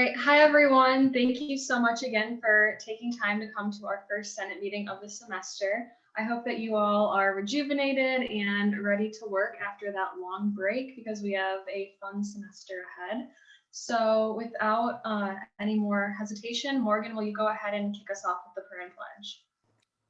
Right. Hi, everyone. Thank you so much again for taking time to come to our first Senate meeting of the semester. I hope that you all are rejuvenated and ready to work after that long break because we have a fun semester ahead. So without any more hesitation, Morgan, will you go ahead and kick us off with the prayer and pledge?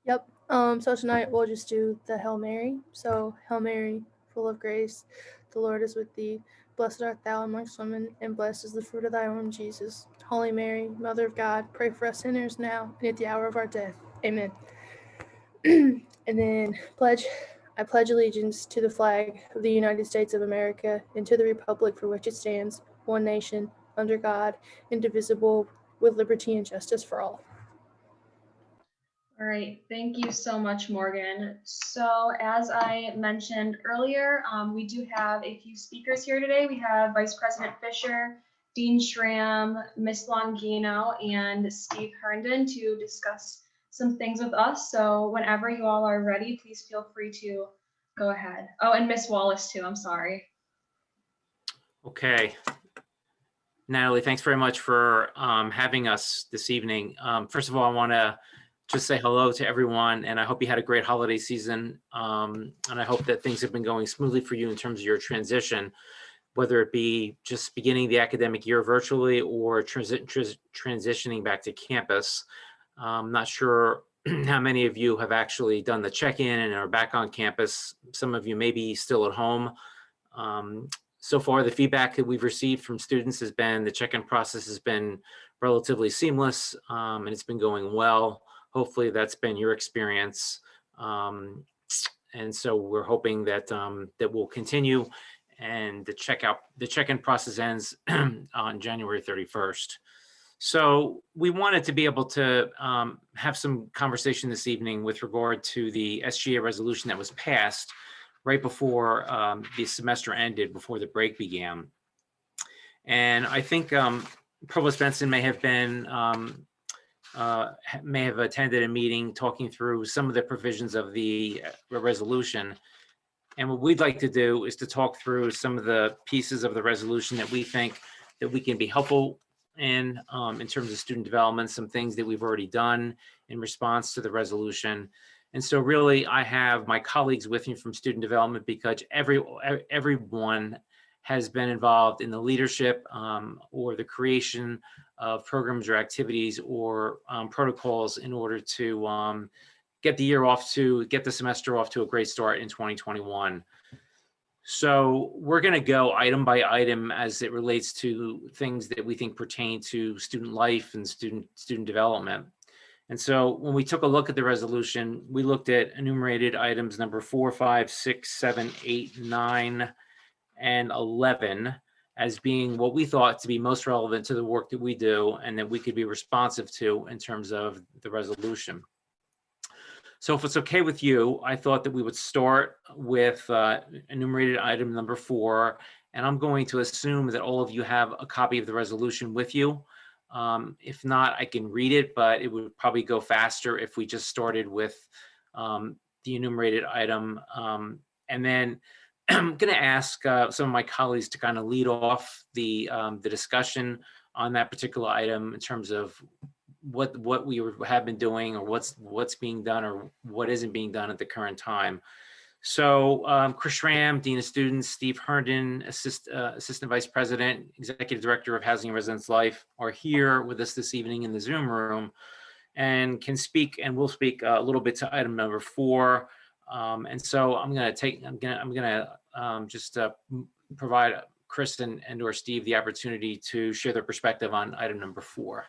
Yep. So tonight we'll just do the Hail Mary. So, Hail Mary, full of grace, the Lord is with thee. Blessed art thou amongst women, and blessed is the fruit of thy womb, Jesus. Holy Mary, Mother of God, pray for us sinners now and at the hour of our death. Amen. And then pledge. I pledge allegiance to the flag of the United States of America and to the republic for which it stands, one nation, under God, indivisible, with liberty and justice for all. All right, thank you so much, Morgan. So as I mentioned earlier, we do have a few speakers here today. We have Vice President Fisher, Dean Schramm, Miss Longino, and Steve Herndon to discuss some things with us. So whenever you all are ready, please feel free to go ahead. Oh, and Miss Wallace too, I'm sorry. Okay. Natalie, thanks very much for having us this evening. First of all, I want to just say hello to everyone, and I hope you had a great holiday season. And I hope that things have been going smoothly for you in terms of your transition, whether it be just beginning the academic year virtually or transitioning back to campus. I'm not sure how many of you have actually done the check-in and are back on campus. Some of you may be still at home. So far, the feedback that we've received from students has been the check-in process has been relatively seamless, and it's been going well. Hopefully that's been your experience. And so we're hoping that that will continue, and the check-in process ends on January 31st. So we wanted to be able to have some conversation this evening with regard to the SGA resolution that was passed right before the semester ended, before the break began. And I think Provost Benson may have been may have attended a meeting talking through some of the provisions of the resolution. And what we'd like to do is to talk through some of the pieces of the resolution that we think that we can be helpful in terms of student development, some things that we've already done in response to the resolution. And so really, I have my colleagues with me from student development because everyone has been involved in the leadership or the creation of programs or activities or protocols in order to get the semester off to a great start in 2021. So we're going to go item by item as it relates to things that we think pertain to student life and student development. And so when we took a look at the resolution, we looked at enumerated items number 4, 5, 6, 7, 8, 9, and 11 as being what we thought to be most relevant to the work that we do and that we could be responsive to in terms of the resolution. So if it's okay with you, I thought that we would start with enumerated item number 4, and I'm going to assume that all of you have a copy of the resolution with you. If not, I can read it, but it would probably go faster if we just started with the enumerated item. And then I'm going to ask some of my colleagues to kind of lead off the discussion on that particular item in terms of what we have been doing or what's being done or what isn't being done at the current time. So Chris Schramm, Dean of Students, Steve Herndon, Assistant Vice President, Executive Director of Housing and Residence Life are here with us this evening in the Zoom room and can speak and will speak a little bit to item number 4. And so I'm going to just provide Chris and or Steve the opportunity to share their perspective on item number 4.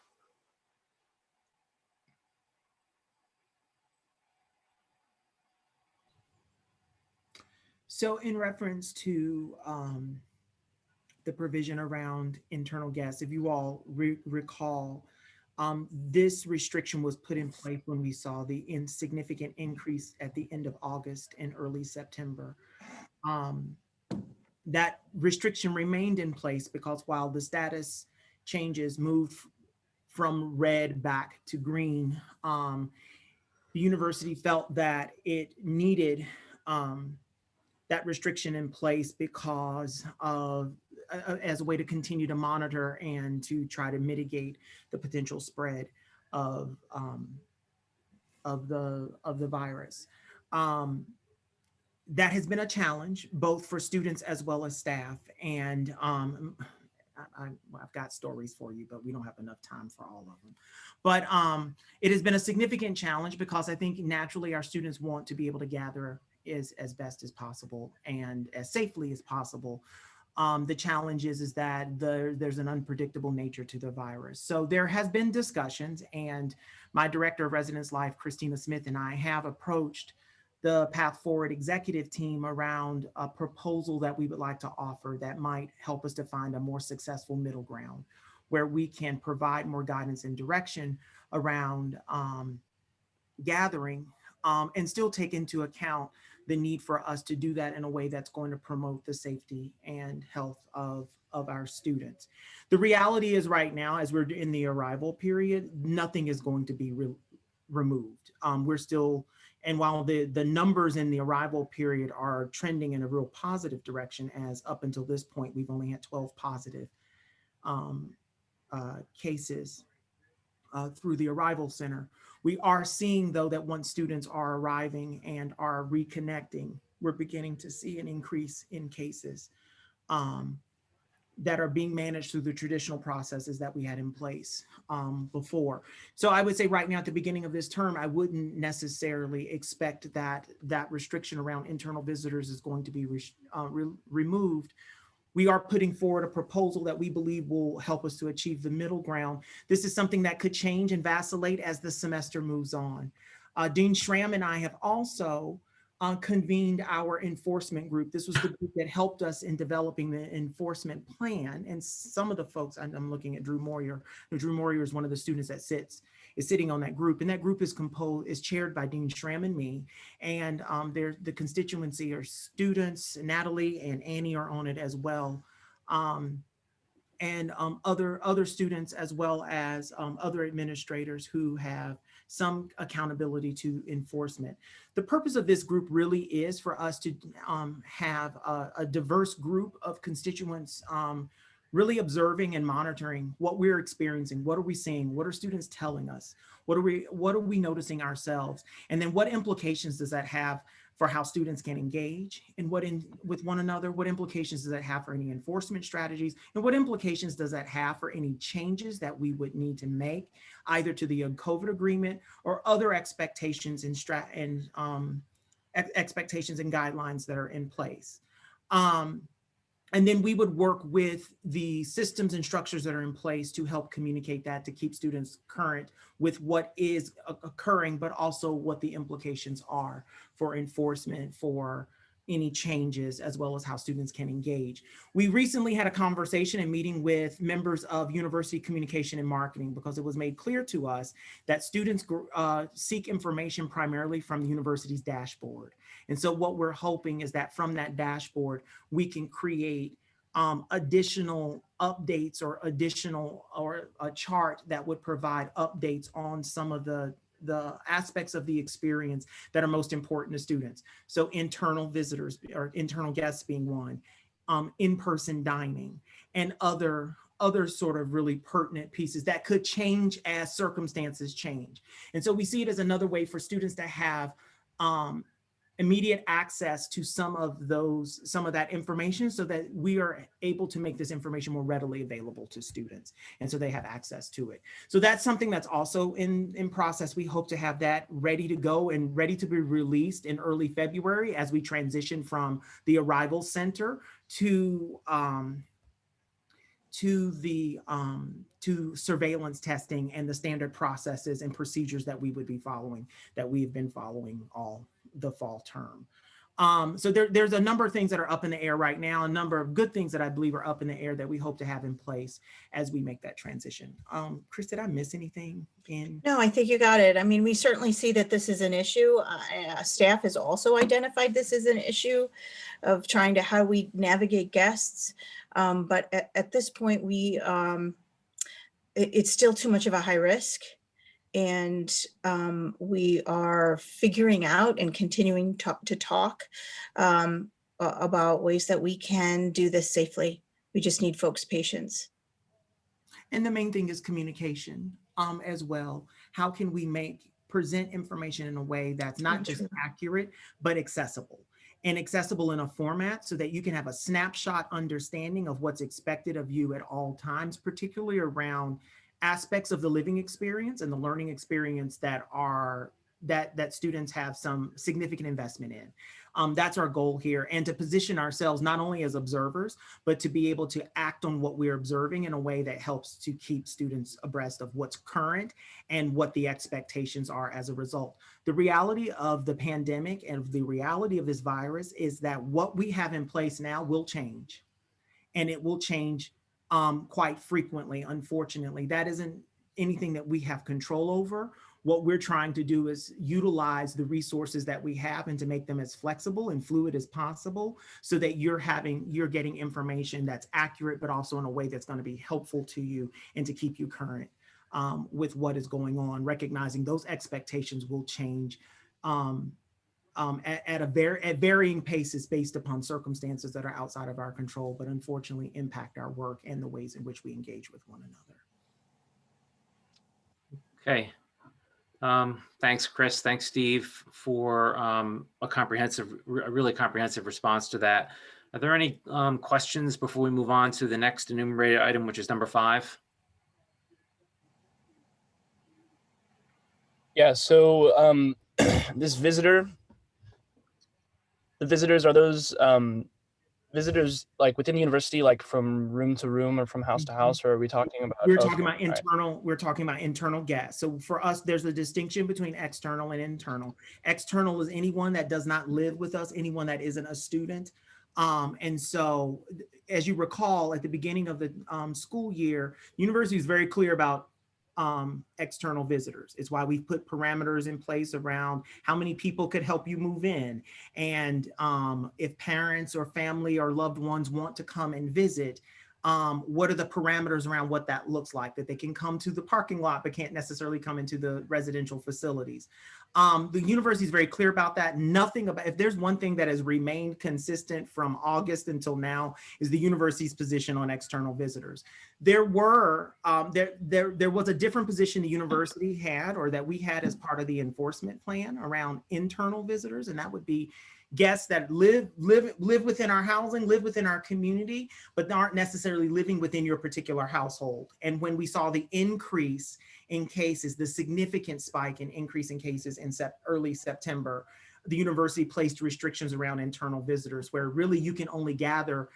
So in reference to the provision around internal guests, if you all recall, this restriction was put in place when we saw the insignificant increase at the end of August and early September. That restriction remained in place because while the status changes moved from red back to green, the university felt that it needed that restriction in place because of as a way to continue to monitor and to try to mitigate the potential spread of the virus. That has been a challenge both for students as well as staff. And I've got stories for you, but we don't have enough time for all of them. But it has been a significant challenge because I think naturally our students want to be able to gather as best as possible and as safely as possible. The challenge is that there's an unpredictable nature to the virus. So there has been discussions, and my director of residence life, Christina Smith, and I have approached the Path Forward executive team around a proposal that we would like to offer that might help us to find a more successful middle ground where we can provide more guidance and direction around gathering and still take into account the need for us to do that in a way that's going to promote the safety and health of our students. The reality is right now, as we're in the arrival period, nothing is going to be removed. We're still, and while the numbers in the arrival period are trending in a real positive direction, as up until this point, we've only had 12 positive cases through the arrival center. We are seeing, though, that once students are arriving and are reconnecting, we're beginning to see an increase in cases that are being managed through the traditional processes that we had in place before. So I would say right now at the beginning of this term, I wouldn't necessarily expect that restriction around internal visitors is going to be removed. We are putting forward a proposal that we believe will help us to achieve the middle ground. This is something that could change and vacillate as the semester moves on. Dean Schramm and I have also convened our enforcement group. This was the group that helped us in developing the enforcement plan. And some of the folks, I'm looking at Drew Moyer. Drew Moyer is one of the students that is sitting on that group. And that group is chaired by Dean Schramm and me. And the constituency are students, Natalie and Annie are on it as well. And other students, as well as other administrators who have some accountability to enforcement. The purpose of this group really is for us to have a diverse group of constituents really observing and monitoring what we're experiencing. What are we seeing? What are students telling us? What are we noticing ourselves? And then what implications does that have for how students can engage and with one another? What implications does that have for any enforcement strategies? And what implications does that have for any changes that we would need to make either to the COVID agreement or other expectations and expectations and guidelines that are in place? And then we would work with the systems and structures that are in place to help communicate that, to keep students current with what is occurring, but also what the implications are for enforcement, for any changes, as well as how students can engage. We recently had a conversation and meeting with members of University Communication and Marketing because it was made clear to us that students seek information primarily from the university's dashboard. And so what we're hoping is that from that dashboard, we can create additional updates or a chart that would provide updates on some of the aspects of the experience that are most important to students. So internal visitors or internal guests being one, in-person dining, and other sort of really pertinent pieces that could change as circumstances change. And so we see it as another way for students to have immediate access to some of that information so that we are able to make this information more readily available to students. And so they have access to it. So that's something that's also in process. We hope to have that ready to go and ready to be released in early February as we transition from the arrival center to surveillance testing and the standard processes and procedures that we would be following, that we've been following all the fall term. So there's a number of things that are up in the air right now, a number of good things that I believe are up in the air that we hope to have in place as we make that transition. Chris, did I miss anything? No, I think you got it. I mean, we certainly see that this is an issue. Staff has also identified this as an issue of trying to how we navigate guests. But at this point, it's still too much of a high risk. And we are figuring out and continuing to talk about ways that we can do this safely We just need folks' patience. And the main thing is communication as well. How can we present information in a way that's not just True. accurate, but accessible? And accessible in a format so that you can have a snapshot understanding of what's expected of you at all times, particularly around aspects of the living experience and the learning experience that students have some significant investment in. That's our goal here, and to position ourselves not only as observers, but to be able to act on what we're observing in a way that helps to keep students abreast of what's current and what the expectations are as a result. The reality of the pandemic and the reality of this virus is that what we have in place now will change, and it will change quite frequently. Unfortunately, that isn't anything that we have control over. What we're trying to do is utilize the resources that we have and to make them as flexible and fluid as possible so that you're getting information that's accurate, but also in a way that's going to be helpful to you and to keep you current with what is going on, recognizing those expectations will change at varying paces based upon circumstances that are outside of our control, but unfortunately impact our work and the ways in which we engage with one another. Okay. Thanks, Chris. Thanks, Steve, for a really comprehensive response to that. Are there any questions before we move on to the next enumerated item, which is number 5? Yeah, so this the visitors, are those visitors like within the university, like from room to room or from house to house, or are we talking about? We're talking about okay, all right. internal. We're talking about internal guests. So for us, there's a distinction between external and internal. External is anyone that does not live with us, anyone that isn't a student. And so, as you recall, at the beginning of the school year, university is very clear about external visitors. It's why we've put parameters in place around how many people could help you move in. And if parents or family or loved ones want to come and visit, what are the parameters around what that looks like, that they can come to the parking lot, but can't necessarily come into the residential facilities. The university is very clear about that. If there's one thing that has remained consistent from August until now, is the university's position on external visitors. There was a different position the university had, or that we had as part of the enforcement plan around internal visitors, and that would be guests that live within our housing, live within our community, but aren't necessarily living within your particular household. And when we saw the increase in cases, the significant spike in increase in cases in early September, the university placed restrictions around internal visitors, where really you can only gather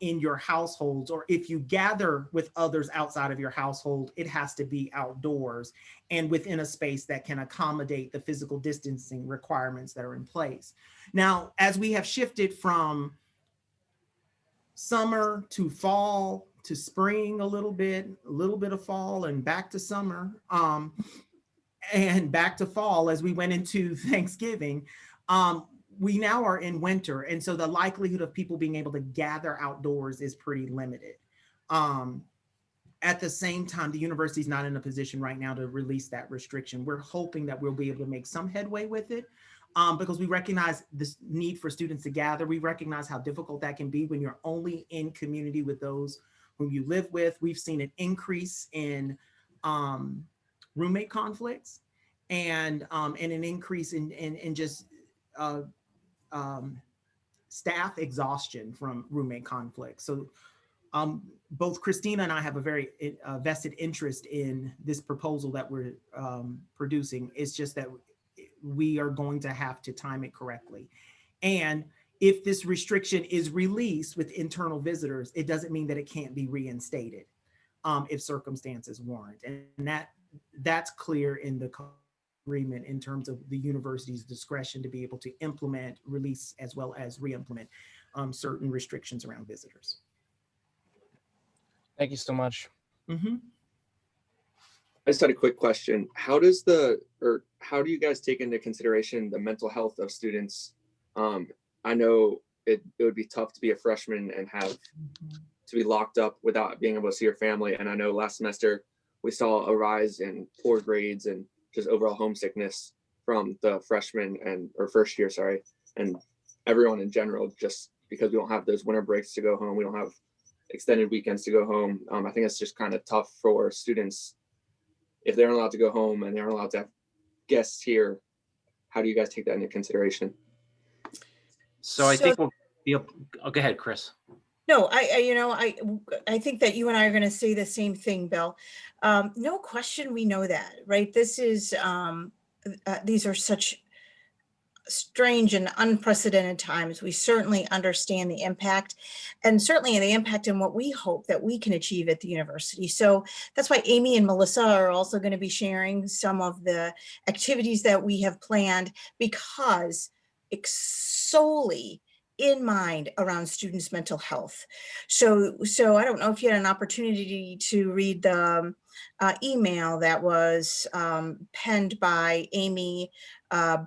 in your households, or if you gather with others outside of your household, it has to be outdoors and within a space that can accommodate the physical distancing requirements that are in place. Now, as we have shifted from summer to fall to spring a little bit of fall, and back to summer, and back to fall as we went into Thanksgiving, we now are in winter. And so the likelihood of people being able to gather outdoors is pretty limited. At the same time, the university is not in a position right now to release that restriction. We're hoping that we'll be able to make some headway with it, because we recognize this need for students to gather. We recognize how difficult that can be when you're only in community with those whom you live with. We've seen an increase in roommate conflicts and an increase in just staff exhaustion from roommate conflicts. So both Christina and I have a very vested interest in this proposal that we're producing. It's just that we are going to have to time it correctly. And if this restriction is released with internal visitors, it doesn't mean that it can't be reinstated if circumstances warrant. And that's clear in the agreement in terms of the university's discretion to be able to implement, release, as well as re-implement certain restrictions around visitors. Thank you so much. Mm-hmm. I just had a quick question. How do you guys take into consideration the mental health of students? I know it would be tough to be a freshman and have to be locked up without being able to see your family. And I know last semester we saw a rise in poor grades and just overall homesickness from the freshmen or first year, and everyone in general, just because we don't have those winter breaks to go home. We don't have extended weekends to go home. I think it's just kind of tough for students if they're allowed to go home and they're allowed to have guests here. How do you guys take that into consideration? So I So- think we'll be, oh, go ahead, Chris. No, I think that you and I are going to say the same thing, Bill. No question, we know that, right? This is, these are such strange and unprecedented times. We certainly understand the impact, and certainly the impact and what we hope that we can achieve at the university. So that's why Amy and Melissa are also going to be sharing some of the activities that we have planned, because it's solely in mind around students' mental health. So I don't know if you had an opportunity to read the email that was penned by Amy,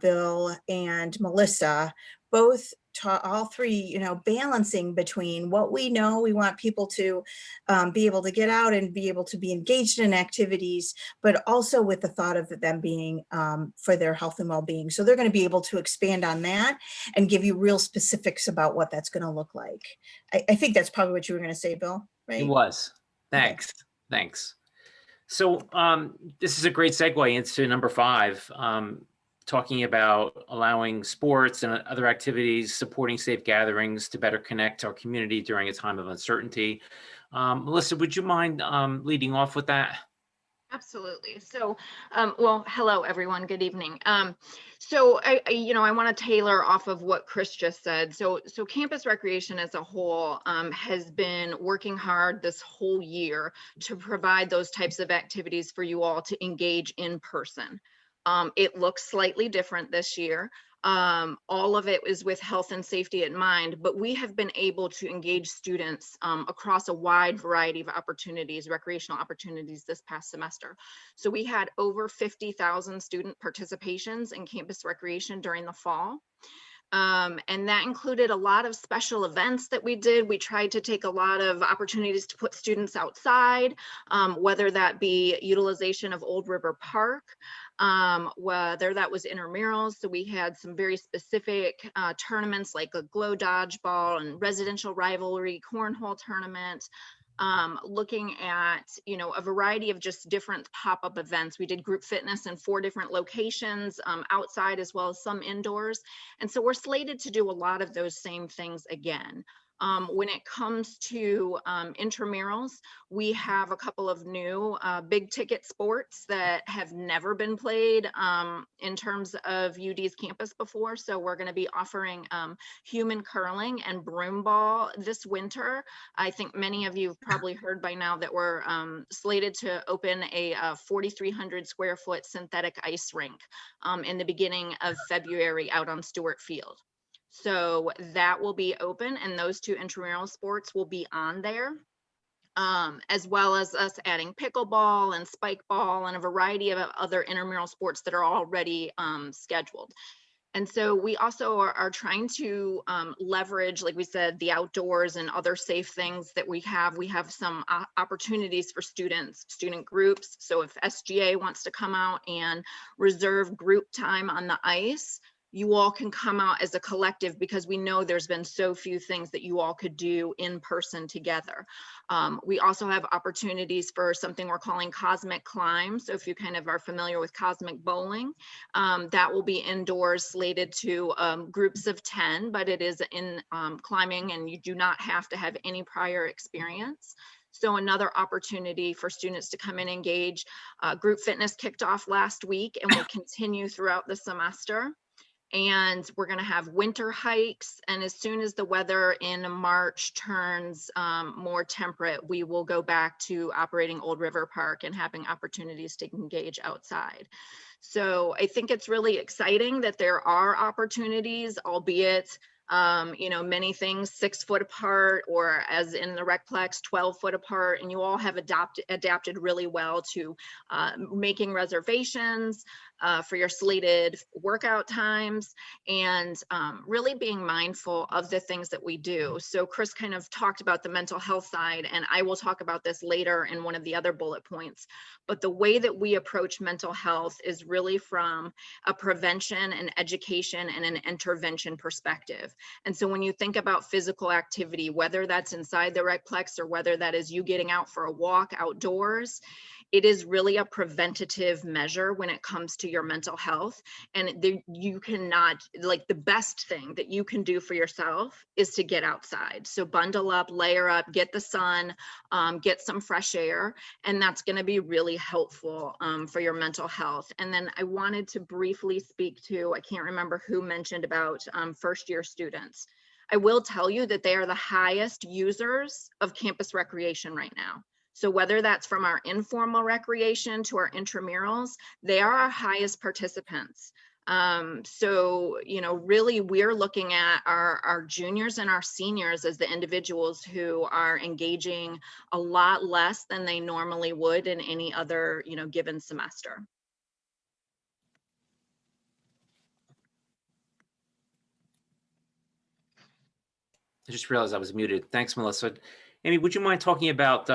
Bill, and Melissa, both all three, balancing between what we know we want people to be able to get out and be able to be engaged in activities, but also with the thought of them being for their health and well-being. So they're going to be able to expand on that and give you real specifics about what that's going to look like. I think that's probably what you were going to say, Bill, right? It was. Thanks. Thanks. So this is a great segue into number 5, talking about allowing sports and other activities, supporting safe gatherings to better connect our community during a time of uncertainty. Melissa, would you mind leading off with that? Absolutely. So, well, hello, everyone. Good evening. So I want to tailor off of what Chris just said. So campus recreation as a whole has been working hard this whole year to provide those types of activities for you all to engage in person. It looks slightly different this year. All of it is with health and safety in mind, but we have been able to engage students across a wide variety of opportunities, recreational opportunities this past semester. So we had over 50,000 student participations in campus recreation during the fall. And that included a lot of special events that we did. We tried to take a lot of opportunities to put students outside, whether that be utilization of Old River Park, whether that was intramurals. So we had some very specific tournaments like a glow dodgeball and residential rivalry cornhole tournament. Looking at, a variety of just different pop-up events. We did group fitness in 4 different locations, outside as well as some indoors. And so we're slated to do a lot of those same things again. When it comes to intramurals, we have a couple of new big ticket sports that have never been played in terms of UD's campus before. So we're going to be offering human curling and broom ball this winter. I think many of you have probably heard by now that we're slated to open a 4,300 square foot synthetic ice rink in the beginning of February out on Stewart Field. So that will be open, and those 2 intramural sports will be on there, as well as us adding pickleball and spike ball and a variety of other intramural sports that are already scheduled. And so we also are trying to leverage, like we said, the outdoors and other safe things that we have. We have some opportunities for students, student groups. So if SGA wants to come out and reserve group time on the ice, you all can come out as a collective, because we know there's been so few things that you all could do in person together. We also have opportunities for something we're calling Cosmic Climb. So if you kind of are familiar with Cosmic Bowling, that will be indoors, slated to groups of 10, but it is in climbing, and you do not have to have any prior experience. So another opportunity for students to come and engage. Group fitness kicked off last week and will continue throughout the semester. And we're going to have winter hikes. And as soon as the weather in March turns more temperate, we will go back to operating Old River Park and having opportunities to engage outside. So I think it's really exciting that there are opportunities, albeit many things 6 foot apart, or as in the Recplex, 12 foot apart, and you all have adapted really well to making reservations for your slated workout times, and really being mindful of the things that we do. So Chris kind of talked about the mental health side, and I will talk about this later in one of the other bullet points, but the way that we approach mental health is really from a prevention and education and an intervention perspective. And so when you think about physical activity, whether that's inside the recplex or whether that is you getting out for a walk outdoors, it is really a preventative measure when it comes to your mental health. And you cannot, like, the best thing that you can do for yourself is to get outside. So bundle up, layer up, get the sun, get some fresh air, and that's going to be really helpful for your mental health. And then I wanted to briefly speak to, I can't remember who mentioned about first year students. I will tell you that they are the highest users of campus recreation right now. So whether that's from our informal recreation to our intramurals, they are our highest participants. So, you know, really we're looking at our juniors and our seniors as the individuals who are engaging a lot less than they normally would in any other, you know, given semester. I just realized I was muted. Thanks, Melissa. Amy, would you mind talking about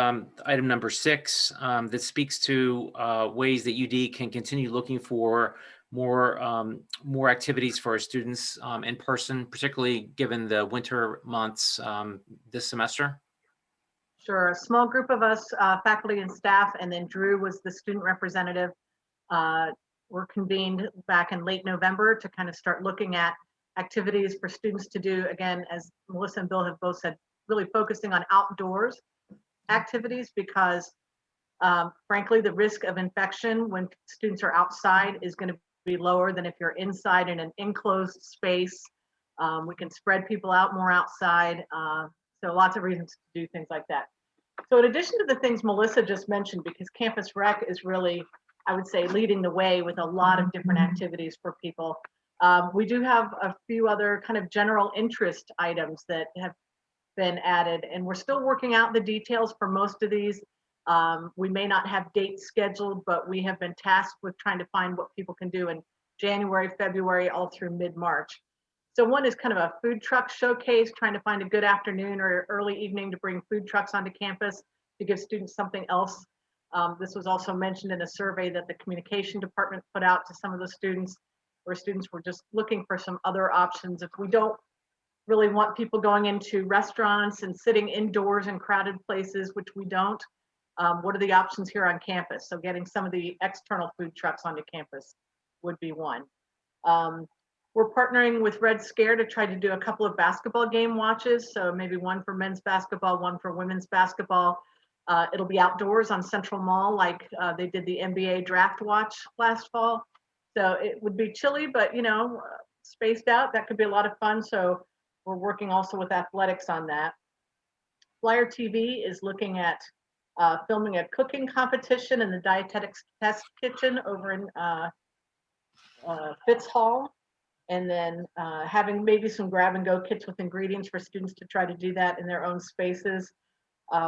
item number 6 that speaks to ways that UD can continue looking for more activities for our students in person, particularly given the winter months this semester? Sure. A small group of us, faculty and staff, and then Drew was the student representative, were convened back in late November to kind of start looking at activities for students to do. Again, as Melissa and Bill have both said, really focusing on outdoors activities because frankly, the risk of infection when students are outside is going to be lower than if you're inside in an enclosed space. We can spread people out more outside. So lots of reasons to do things like that. So in addition to the things Melissa just mentioned, because Campus Rec is really, I would say, leading the way with a lot of different activities for people, we do have a few other kind of general interest items that have been added, and we're still working out the details for most of these. We may not have dates scheduled, but we have been tasked with trying to find what people can do in January, February, all through mid-March. So one is kind of a food truck showcase, trying to find a good afternoon or early evening to bring food trucks onto campus to give students something else. This was also mentioned in a survey that the communication department put out to some of the students, where students were just looking for some other options. If we don't really want people going into restaurants and sitting indoors in crowded places, which we don't, what are the options here on campus? So getting some of the external food trucks onto campus would be one. We're partnering with Red Scare to try to do a couple of basketball game watches. So maybe one for men's basketball, one for women's basketball. It'll be outdoors on Central Mall, like they did the NBA draft watch last fall. So it would be chilly, but you know, spaced out. That could be a lot of fun. So we're working also with athletics on that. Flyer TV is looking at filming a cooking competition in the dietetics test kitchen over in Fitz Hall. And then having maybe some grab and go kits with ingredients for students to try to do that in their own spaces.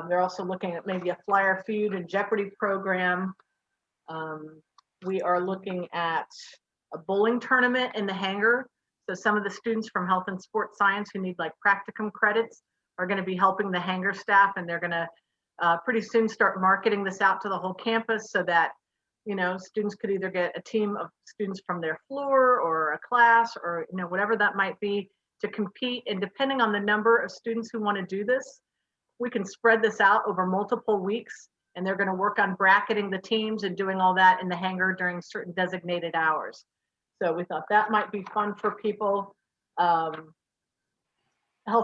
They're also looking at maybe a flyer food and Jeopardy program. We are looking at a bowling tournament in the hangar. So some of the students from health and sports science who need like practicum credits are going to be helping the hangar staff, and they're going to pretty soon start marketing this out to the whole campus so that, you know, students could either get a team of students from their floor or a class or, you know, whatever that might be to compete. And depending on the number of students who want to do this, we can spread this out over multiple weeks, and they're going to work on bracketing the teams and doing all that in the hangar during certain designated hours. So we thought that might be fun for people. Health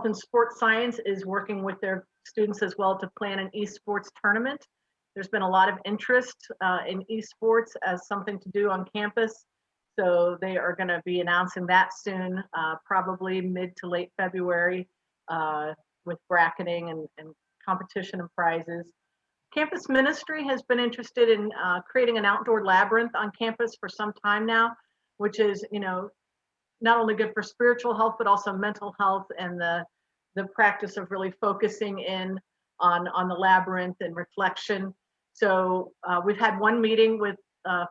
and sports science is working with their students as well to plan an esports tournament. There's been a lot of interest in esports as something to do on campus. So they are going to be announcing that soon, probably mid to late February, with bracketing and competition and prizes. Campus ministry has been interested in creating an outdoor labyrinth on campus for some time now, which is, you know, not only good for spiritual health, but also mental health and the practice of really focusing in on the labyrinth and reflection. So we've had one meeting with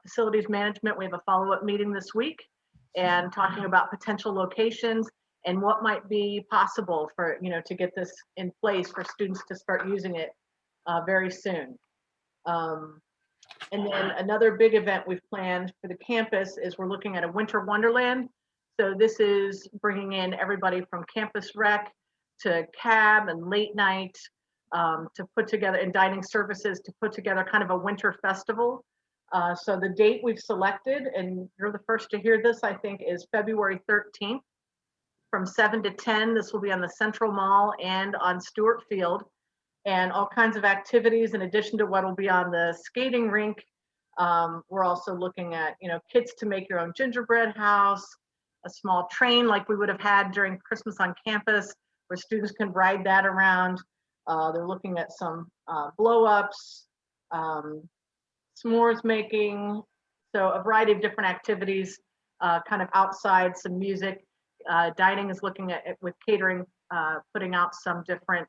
facilities management. We have a follow-up meeting this week and talking about potential locations and what might be possible for, you know, to get this in place for students to start using it very soon. And then another big event we've planned for the campus is we're looking at a winter wonderland. So this is bringing in everybody from campus rec to cab and late night, to put together, and dining services to put together kind of a winter festival. So the date we've selected, and you're the first to hear this, I think, is February 13th from 7 to 10. This will be on the Central Mall and on Stewart Field, and all kinds of activities in addition to what will be on the skating rink. We're also looking at, kits to make your own gingerbread house, a small train like we would have had during Christmas on campus, where students can ride that around. They're looking at some blow-ups, s'mores making, so a variety of different activities, kind of outside, some music. Dining is looking at, with catering, putting out some different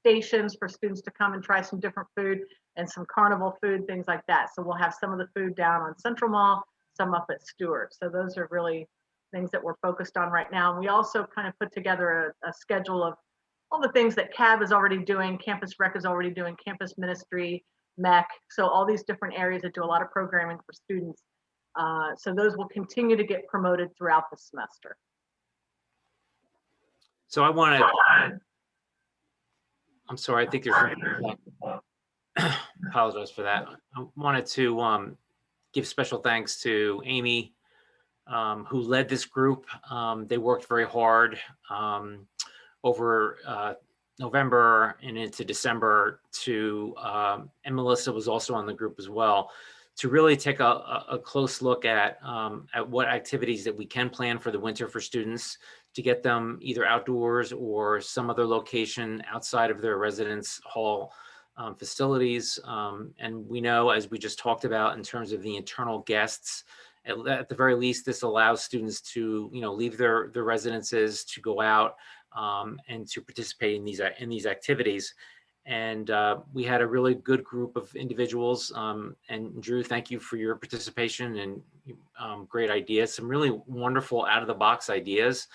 stations for students to come and try some different food and some carnival food, things like that. So we'll have some of the food down on Central Mall, some up at Stewart. So those are really things that we're focused on right now. And we also kind of put together a schedule of all the things that CAB is already doing, Campus Rec is already doing, Campus Ministry, MEC. So all these different areas that do a lot of programming for students. So those will continue to get promoted throughout the semester. So I want to, I'm sorry, I think there's, apologize for that. I wanted to give special thanks to Amy, who led this group. They worked very hard over November and into December to, and Melissa was also on the group as well, to really take a close look at what activities that we can plan for the winter for students, to get them either outdoors or some other location outside of their residence hall facilities. And we know, as we just talked about in terms of the internal guests, at the very least, this allows students to, leave their residences, to go out and to participate in these activities. And we had a really good group of individuals. And Drew, thank you for your participation and great ideas, some really wonderful out of the box ideas.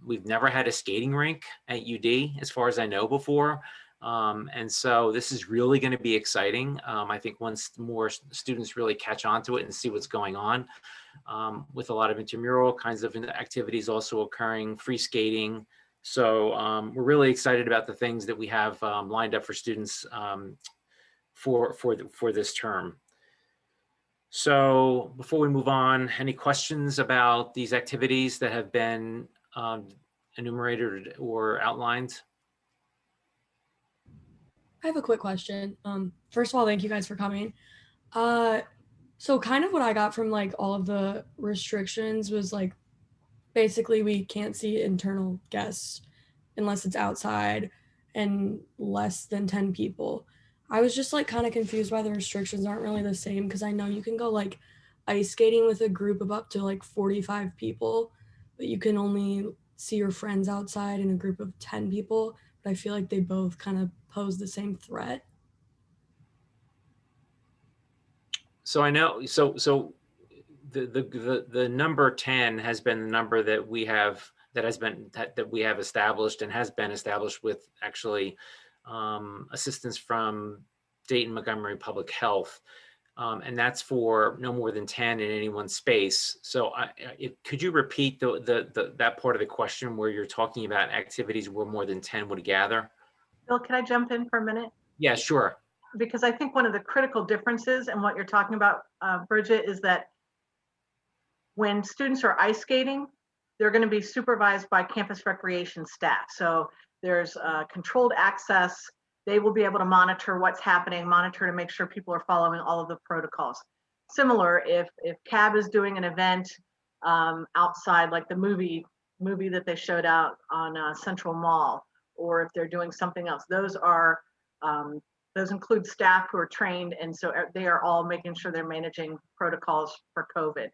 We've never had a skating rink at UD, as far as I know, before. And so this is really going to be exciting. I think once more students really catch on to it and see what's going on, with a lot of intramural kinds of activities also occurring, free skating. So we're really excited about the things that we have lined up for students for this term. So before we move on, any questions about these activities that have been enumerated or outlined? I have a quick question. First of all, thank you guys for coming. So kind of what I got from like all of the restrictions was like, basically we can't see internal guests unless it's outside and less than 10 people. I was just like kind of confused why the restrictions aren't really the same, because I know you can go like ice skating with a group of up to like 45 people, but you can only see your friends outside in a group of 10 people. But I feel like they both kind of pose the same threat. So I know, so the number 10 has been the number that we have, that we have established and has been established with actually assistance from Dayton Montgomery Public Health. And that's for no more than 10 in any one space. So could you repeat that part of the question where you're talking about activities where more than 10 would gather? Bill, can I jump in for a minute? Yeah, sure. Because I think one of the critical differences in what you're talking about, Bridget, is that when students are ice skating, they're going to be supervised by campus recreation staff. So there's controlled access. They will be able to monitor what's happening, monitor to make sure people are following all of the protocols. Similar, if CAB is doing an event outside, like the movie that they showed out on Central Mall, or if they're doing something else, those include staff who are trained, and so they are all making sure they're managing protocols for COVID.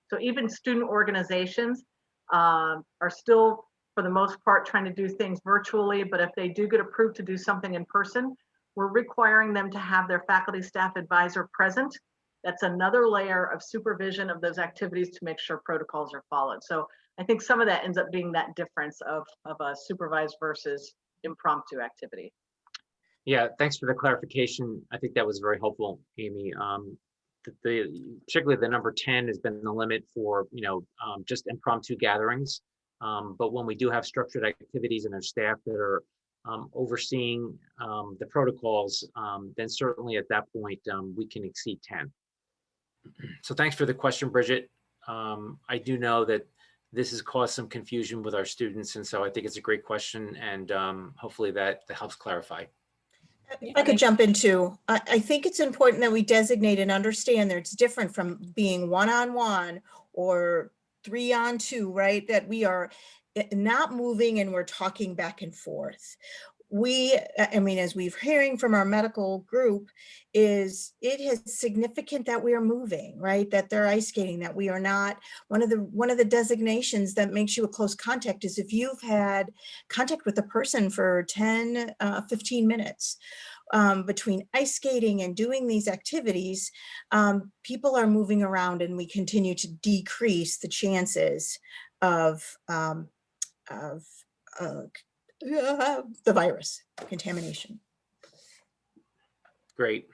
So even student organizations are still, for the most part, trying to do things virtually, but if they do get approved to do something in person, we're requiring them to have their faculty staff advisor present. That's another layer of supervision of those activities to make sure protocols are followed. So I think some of that ends up being that difference of a supervised versus impromptu activity. Yeah, thanks for the clarification. I think that was very helpful, Amy. particularly the number 10 has been the limit for, just impromptu gatherings. But when we do have structured activities and there's staff that are overseeing the protocols, then certainly at that point, we can exceed 10. So thanks for the question, Bridget. I do know that this has caused some confusion with our students, and so I think it's a great question, and hopefully that helps clarify. If I could jump in too, I think it's important that we designate and understand that it's different from being one-on-one or 3-on-2, right? That we are not moving and we're talking back and forth. I mean, as we've hearing from our medical group, it is significant that we are moving, right? That they're ice skating, that we are not, one of the designations that makes you a close contact is if you've had contact with a person for 10, 15 minutes. Between ice skating and doing these activities, people are moving around and we continue to decrease the chances of the virus contamination. Great.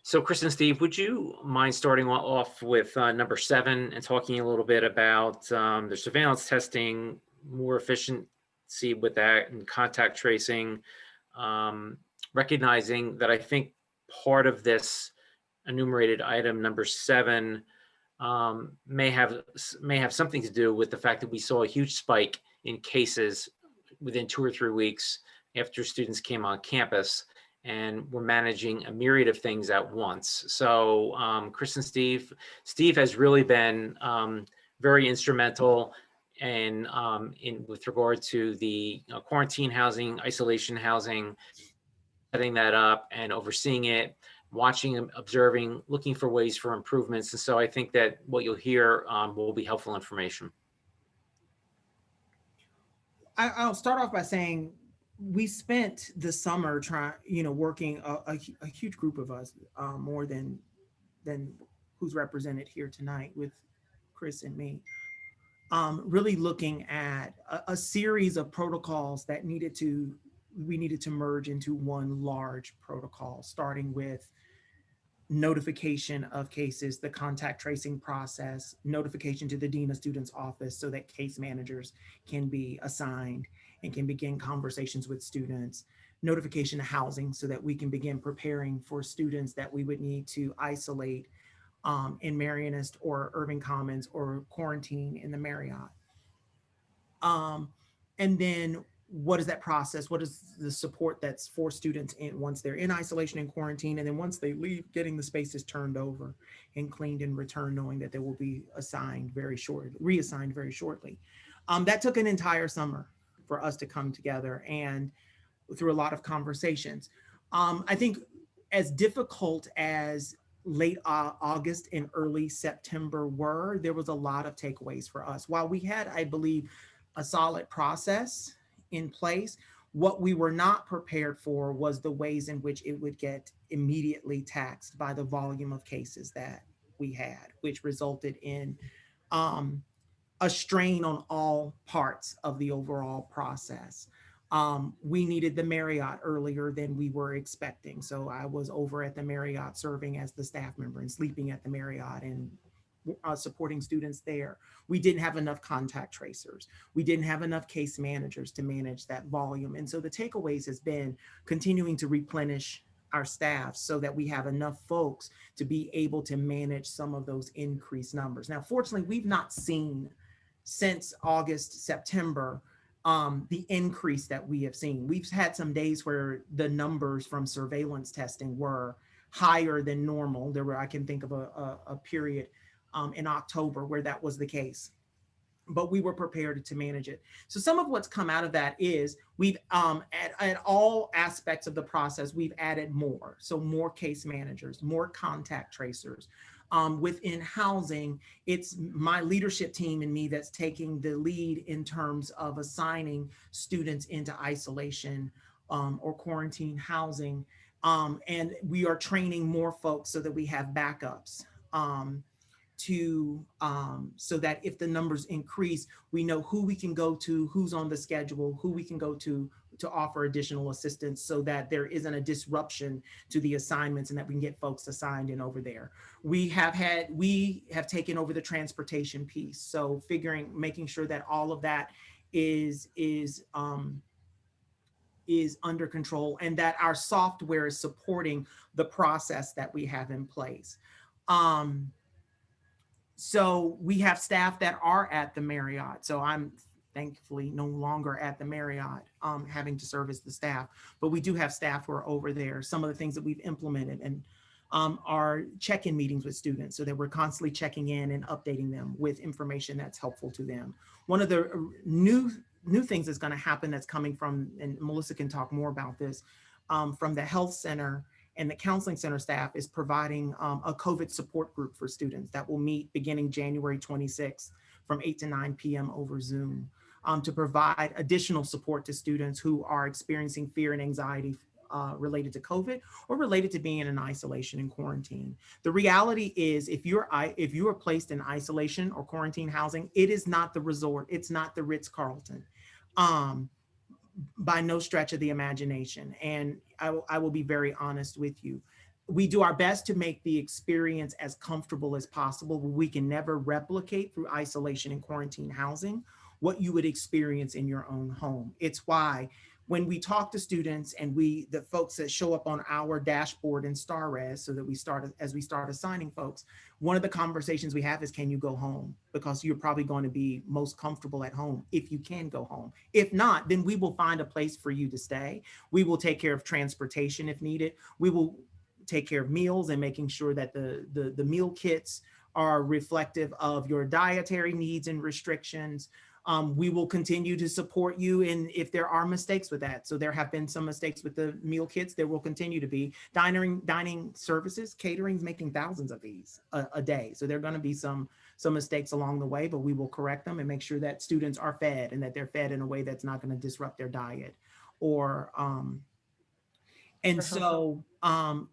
So Chris and Steve, would you mind starting off with number 7 and talking a little bit about the surveillance testing, more efficiency with that and contact tracing, recognizing that I think part of this enumerated item number 7 may have something to do with the fact that we saw a huge spike in cases within 2 or 3 weeks after students came on campus, and we're managing a myriad of things at once. So Chris and Steve has really been very instrumental in with regard to the quarantine housing, isolation housing, setting that up and overseeing it, watching and observing, looking for ways for improvements. And so I think that what you'll hear will be helpful information. I'll start off by saying we spent the summer working a huge group of us, more than who's represented here tonight with Chris and me, really looking at a series of protocols that we needed to merge into one large protocol, starting with notification of cases, the contact tracing process, notification to the Dean of Students office so that case managers can be assigned and can begin conversations with students, notification of housing so that we can begin preparing for students that we would need to isolate in Marianist or Irving Commons or quarantine in the Marriott. And then what is that process? What is the support that's for students once they're in isolation and quarantine, and then once they leave, getting the spaces turned over and cleaned and returned, knowing that they will be reassigned very shortly. That took an entire summer for us to come together and through a lot of conversations. I think as difficult as late August and early September were, there was a lot of takeaways for us. While we had, I believe, a solid process in place, what we were not prepared for was the ways in which it would get immediately taxed by the volume of cases that we had, which resulted in a strain on all parts of the overall process. We needed the Marriott earlier than we were expecting. So I was over at the Marriott serving as the staff member and sleeping at the Marriott and supporting students there. We didn't have enough contact tracers. We didn't have enough case managers to manage that volume. And so the takeaways has been continuing to replenish our staff so that we have enough folks to be able to manage some of those increased numbers. Now, fortunately, we've not seen since August, September, the increase that we have seen. We've had some days where the numbers from surveillance testing were higher than normal. I can think of a period in October where that was the case, but we were prepared to manage it. So some of what's come out of that is we've at all aspects of the process, we've added more. So more case managers, more contact tracers. Within housing, it's my leadership team and me that's taking the lead in terms of assigning students into isolation or quarantine housing. And we are training more folks so that we have backups. So that if the numbers increase, we know who we can go to, who's on the schedule, who we can go to to offer additional assistance so that there isn't a disruption to the assignments and that we can get folks assigned in over there. We have taken over the transportation piece. So making sure that all of that is under control and that our software is supporting the process that we have in place. So we have staff that are at the Marriott. So I'm thankfully no longer at the Marriott having to service the staff, but we do have staff who are over there. Some of the things that we've implemented and are check-in meetings with students so that we're constantly checking in and updating them with information that's helpful to them. One of the new things that's going to happen that's coming from, and Melissa can talk more about this, from the health center and the counseling center staff is providing a COVID support group for students that will meet beginning January 26th from 8 to 9 p.m. over Zoom to provide additional support to students who are experiencing fear and anxiety related to COVID or related to being in isolation and quarantine. The reality is if you are placed in isolation or quarantine housing, it is not the resort, it's not the Ritz-Carlton. By no stretch of the imagination. And I will be very honest with you. We do our best to make the experience as comfortable as possible, but we can never replicate through isolation and quarantine housing what you would experience in your own home. It's why when we talk to students and the folks that show up on our dashboard in StarRes, so that as we start assigning folks, one of the conversations we have is, can you go home? Because you're probably going to be most comfortable at home if you can go home. If not, then we will find a place for you to stay. We will take care of transportation if needed. We will take care of meals and making sure that the meal kits are reflective of your dietary needs and restrictions. We will continue to support you if there are mistakes with that. So there have been some mistakes with the meal kits. There will continue to be dining services, catering's making thousands of these a day. So there are going to be some mistakes along the way, but we will correct them and make sure that students are fed and that they're fed in a way that's not going to disrupt their diet and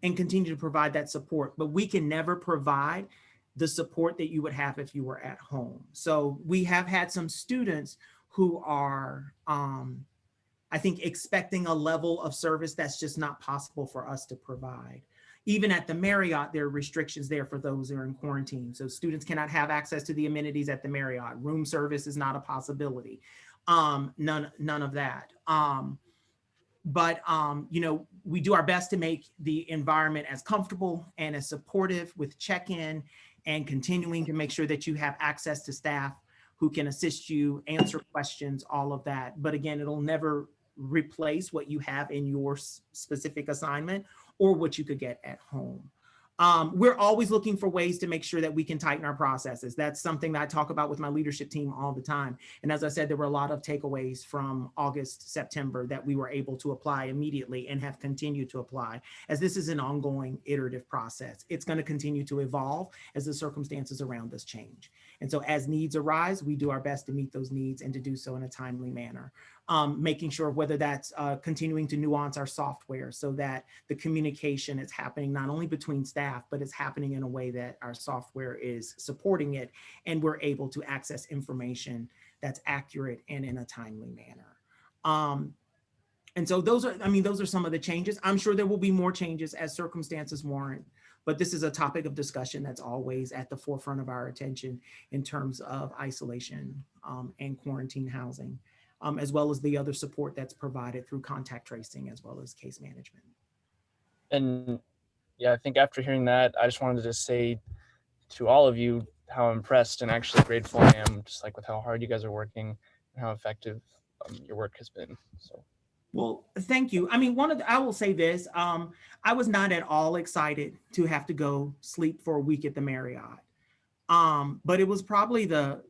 continue to provide that support. But we can never provide the support that you would have if you were at home. So we have had some students who are, I think, expecting a level of service that's just not possible for us to provide. Even at the Marriott, there are restrictions there for those who are in quarantine. So students cannot have access to the amenities at the Marriott. Room service is not a possibility. None of that. We do our best to make the environment as comfortable and as supportive with check-in and continuing to make sure that you have access to staff who can assist you, answer questions, all of that. But again, it'll never replace what you have in your specific assignment or what you could get at home. We're always looking for ways to make sure that we can tighten our processes. That's something that I talk about with my leadership team all the time. And as I said, there were a lot of takeaways from August, September that we were able to apply immediately and have continued to apply, as this is an ongoing iterative process. It's going to continue to evolve as the circumstances around us change. And so as needs arise, we do our best to meet those needs and to do so in a timely manner. Making sure whether that's continuing to nuance our software so that the communication is happening not only between staff, but it's happening in a way that our software is supporting it and we're able to access information that's accurate and in a timely manner. And so those are some of the changes. I'm sure there will be more changes as circumstances warrant, but this is a topic of discussion that's always at the forefront of our attention in terms of isolation and quarantine housing. As well as the other support that's provided through contact tracing as well as case management. And yeah, I think after hearing that, I just wanted to say to all of you how impressed and actually grateful I am, just like with how hard you guys are working and how effective your work has been. So. Well, thank you. I mean, I will say this, I was not at all excited to have to go sleep for a week at the Marriott. But it was probably the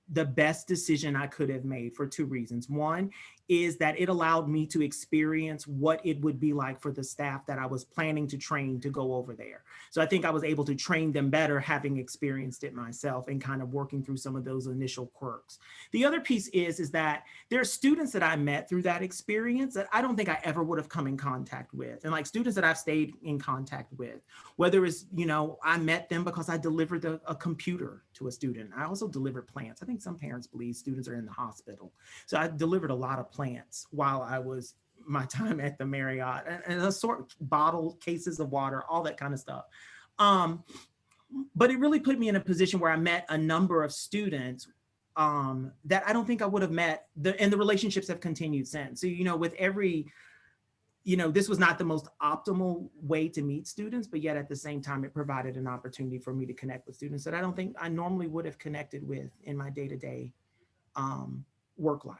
best decision I could have made for two reasons. One is that it allowed me to experience what it would be like for the staff that I was planning to train to go over there. So I think I was able to train them better having experienced it myself and kind of working through some of those initial quirks. The other piece is that there are students that I met through that experience that I don't think I ever would have come in contact with. And like students that I've stayed in contact with, whether it's, I met them because I delivered a computer to a student. I also delivered plants. I think some parents believe students are in the hospital. So I delivered a lot of plants while I was my time at the Marriott, and bottle cases of water, all that kind of stuff. But it really put me in a position where I met a number of students that I don't think I would have met, and the relationships have continued since. So, with every, this was not the most optimal way to meet students, but yet at the same time, it provided an opportunity for me to connect with students that I don't think I normally would have connected with in my day-to-day work life.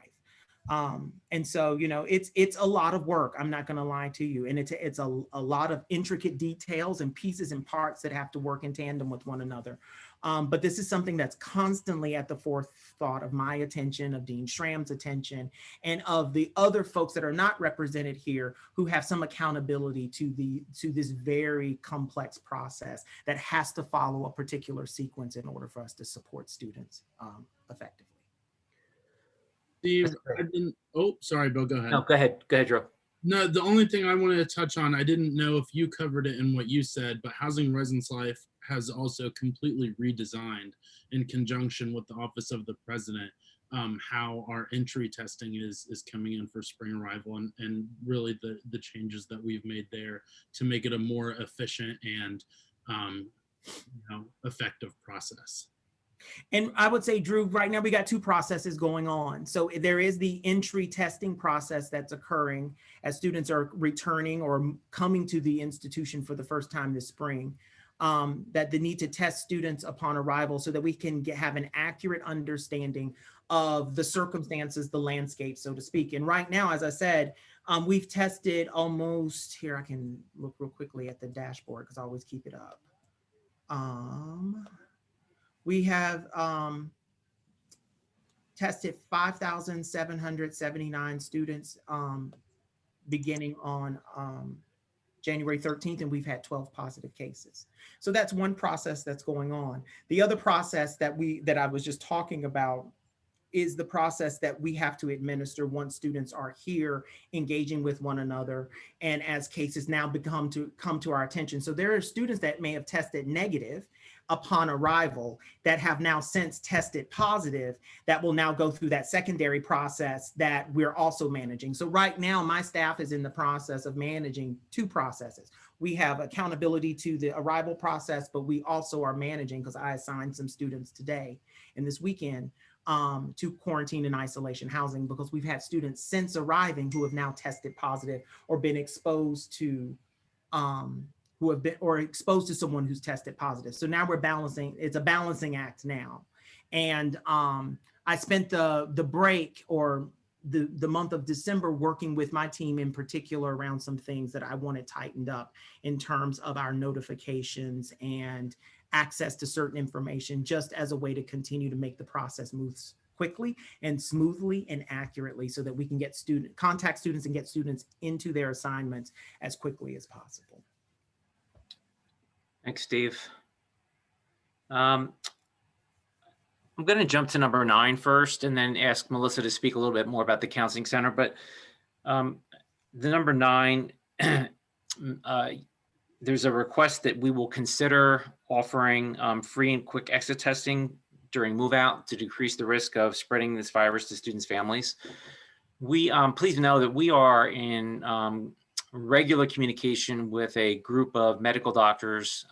And so, it's a lot of work. I'm not going to lie to you. And it's a lot of intricate details and pieces and parts that have to work in tandem with one another. But this is something that's constantly at the forethought of my attention, of Dean Schramm's attention, and of the other folks that are not represented here who have some accountability to this very complex process that has to follow a particular sequence in order for us to support students effectively. Steve, sorry, Bill, go ahead. No, go ahead, Drew. No, the only thing I wanted to touch on, I didn't know if you covered it in what you said, but Housing Residence Life has also completely redesigned in conjunction with the Office of the President, how our entry testing is coming in for spring arrival, and really the changes that we've made there to make it a more efficient and effective process. And I would say, Drew, right now we got two processes going on. So there is the entry testing process that's occurring as students are returning or coming to the institution for the first time this spring, that the need to test students upon arrival so that we can have an accurate understanding of the circumstances, the landscape, so to speak. And right now, as I said, we've tested almost, here I can look real quickly at the dashboard because I always keep it up. We have tested 5,779 students beginning on January 13th, and we've had 12 positive cases. So that's one process that's going on. The other process that I was just talking about is the process that we have to administer once students are here engaging with one another, and as cases now come to our attention. So there are students that may have tested negative upon arrival that have now since tested positive that will now go through that secondary process that we're also managing. So right now, my staff is in the process of managing two processes. We have accountability to the arrival process, but we also are managing, because I assigned some students today and this weekend to quarantine and isolation housing, because we've had students since arriving who have now tested positive or been exposed to exposed to someone who's tested positive. So now we're balancing, it's a balancing act now. And I spent the break or the month of December working with my team in particular around some things that I wanted tightened up in terms of our notifications and access to certain information, just as a way to continue to make the process move quickly and smoothly and accurately so that we can contact students and get students into their assignments as quickly as possible. Thanks, Steve. I'm going to jump to number 9 first and then ask Melissa to speak a little bit more about the counseling center. But the number 9, there's a request that we will consider offering free and quick exit testing during move out to decrease the risk of spreading this virus to students' families. We please know that we are in regular communication with a group of medical doctors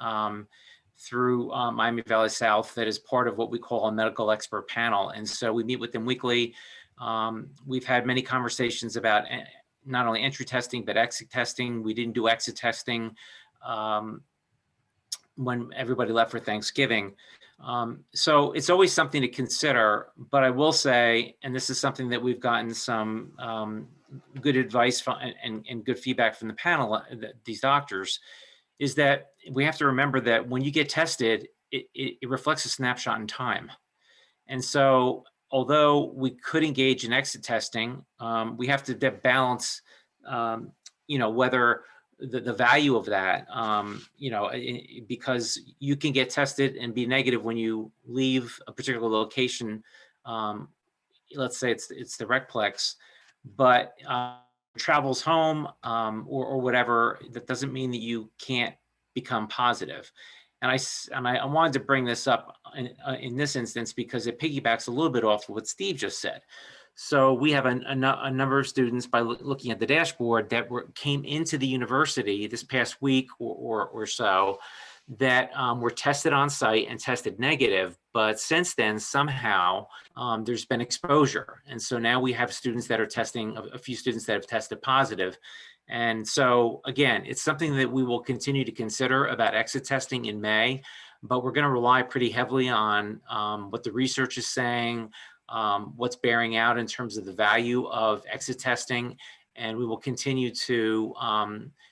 through Miami Valley South that is part of what we call a medical expert panel. And so we meet with them weekly. We've had many conversations about not only entry testing, but exit testing. We didn't do exit testing when everybody left for Thanksgiving. So it's always something to consider, but I will say, and this is something that we've gotten some good advice from and good feedback from the panel, these doctors, is that we have to remember that when you get tested, it reflects a snapshot in time. And so although we could engage in exit testing, we have to balance, whether the value of that, because you can get tested and be negative when you leave a particular location. Let's say it's the Recplex, but travels home or whatever, that doesn't mean that you can't become positive. And I wanted to bring this up in this instance because it piggybacks a little bit off what Steve just said. So we have a number of students, by looking at the dashboard, that came into the university this past week or so, that were tested on site and tested negative. But since then, somehow there's been exposure. And so now we have students that are testing, a few students that have tested positive. And so again, it's something that we will continue to consider about exit testing in May, but we're going to rely pretty heavily on what the research is saying, what's bearing out in terms of the value of exit testing. And we will continue to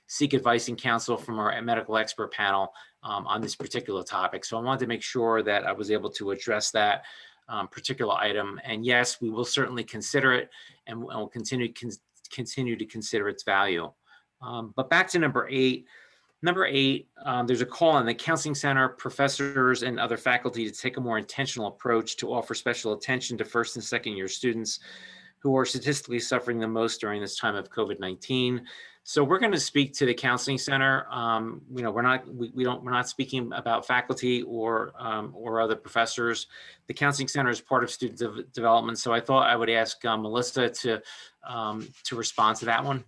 seek advice and counsel from our medical expert panel on this particular topic. So I wanted to make sure that I was able to address that particular item. And yes, we will certainly consider it, and we'll continue to consider its value. But back to number 8. Number 8, there's a call on the counseling center, professors, and other faculty to take a more intentional approach to offer special attention to first and second year students who are statistically suffering the most during this time of COVID-19. So we're going to speak to the counseling center. We're not speaking about faculty or other professors. The counseling center is part of student development. So I thought I would ask Melissa to respond to that one.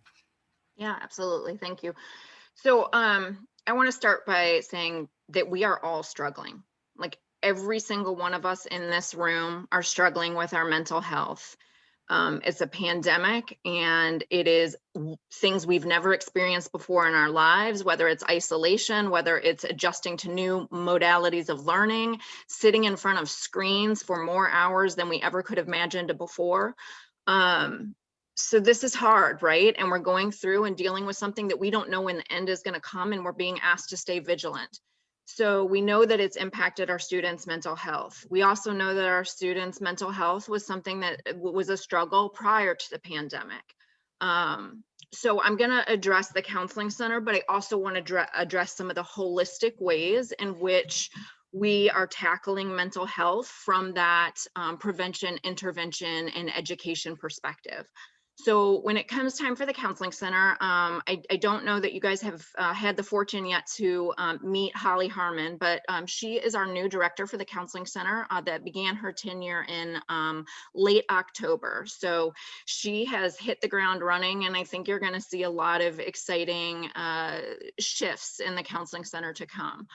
Yeah, absolutely. Thank you. So I want to start by saying that we are all struggling. Like every single one of us in this room are struggling with our mental health. It's a pandemic, and it is things we've never experienced before in our lives, whether it's isolation, whether it's adjusting to new modalities of learning, sitting in front of screens for more hours than we ever could have imagined before. So this is hard, right? And we're going through and dealing with something that we don't know when the end is going to come, and we're being asked to stay vigilant. So we know that it's impacted our students' mental health. We also know that our students' mental health was something that was a struggle prior to the pandemic. So I'm going to address the counseling center, but I also want to address some of the holistic ways in which we are tackling mental health from that prevention, intervention, and education perspective. So when it comes time for the counseling center, I don't know that you guys have had the fortune yet to meet Holly Harmon, but she is our new director for the counseling center that began her tenure in late October. So she has hit the ground running, and I think you're going to see a lot of exciting shifts in the counseling center to come.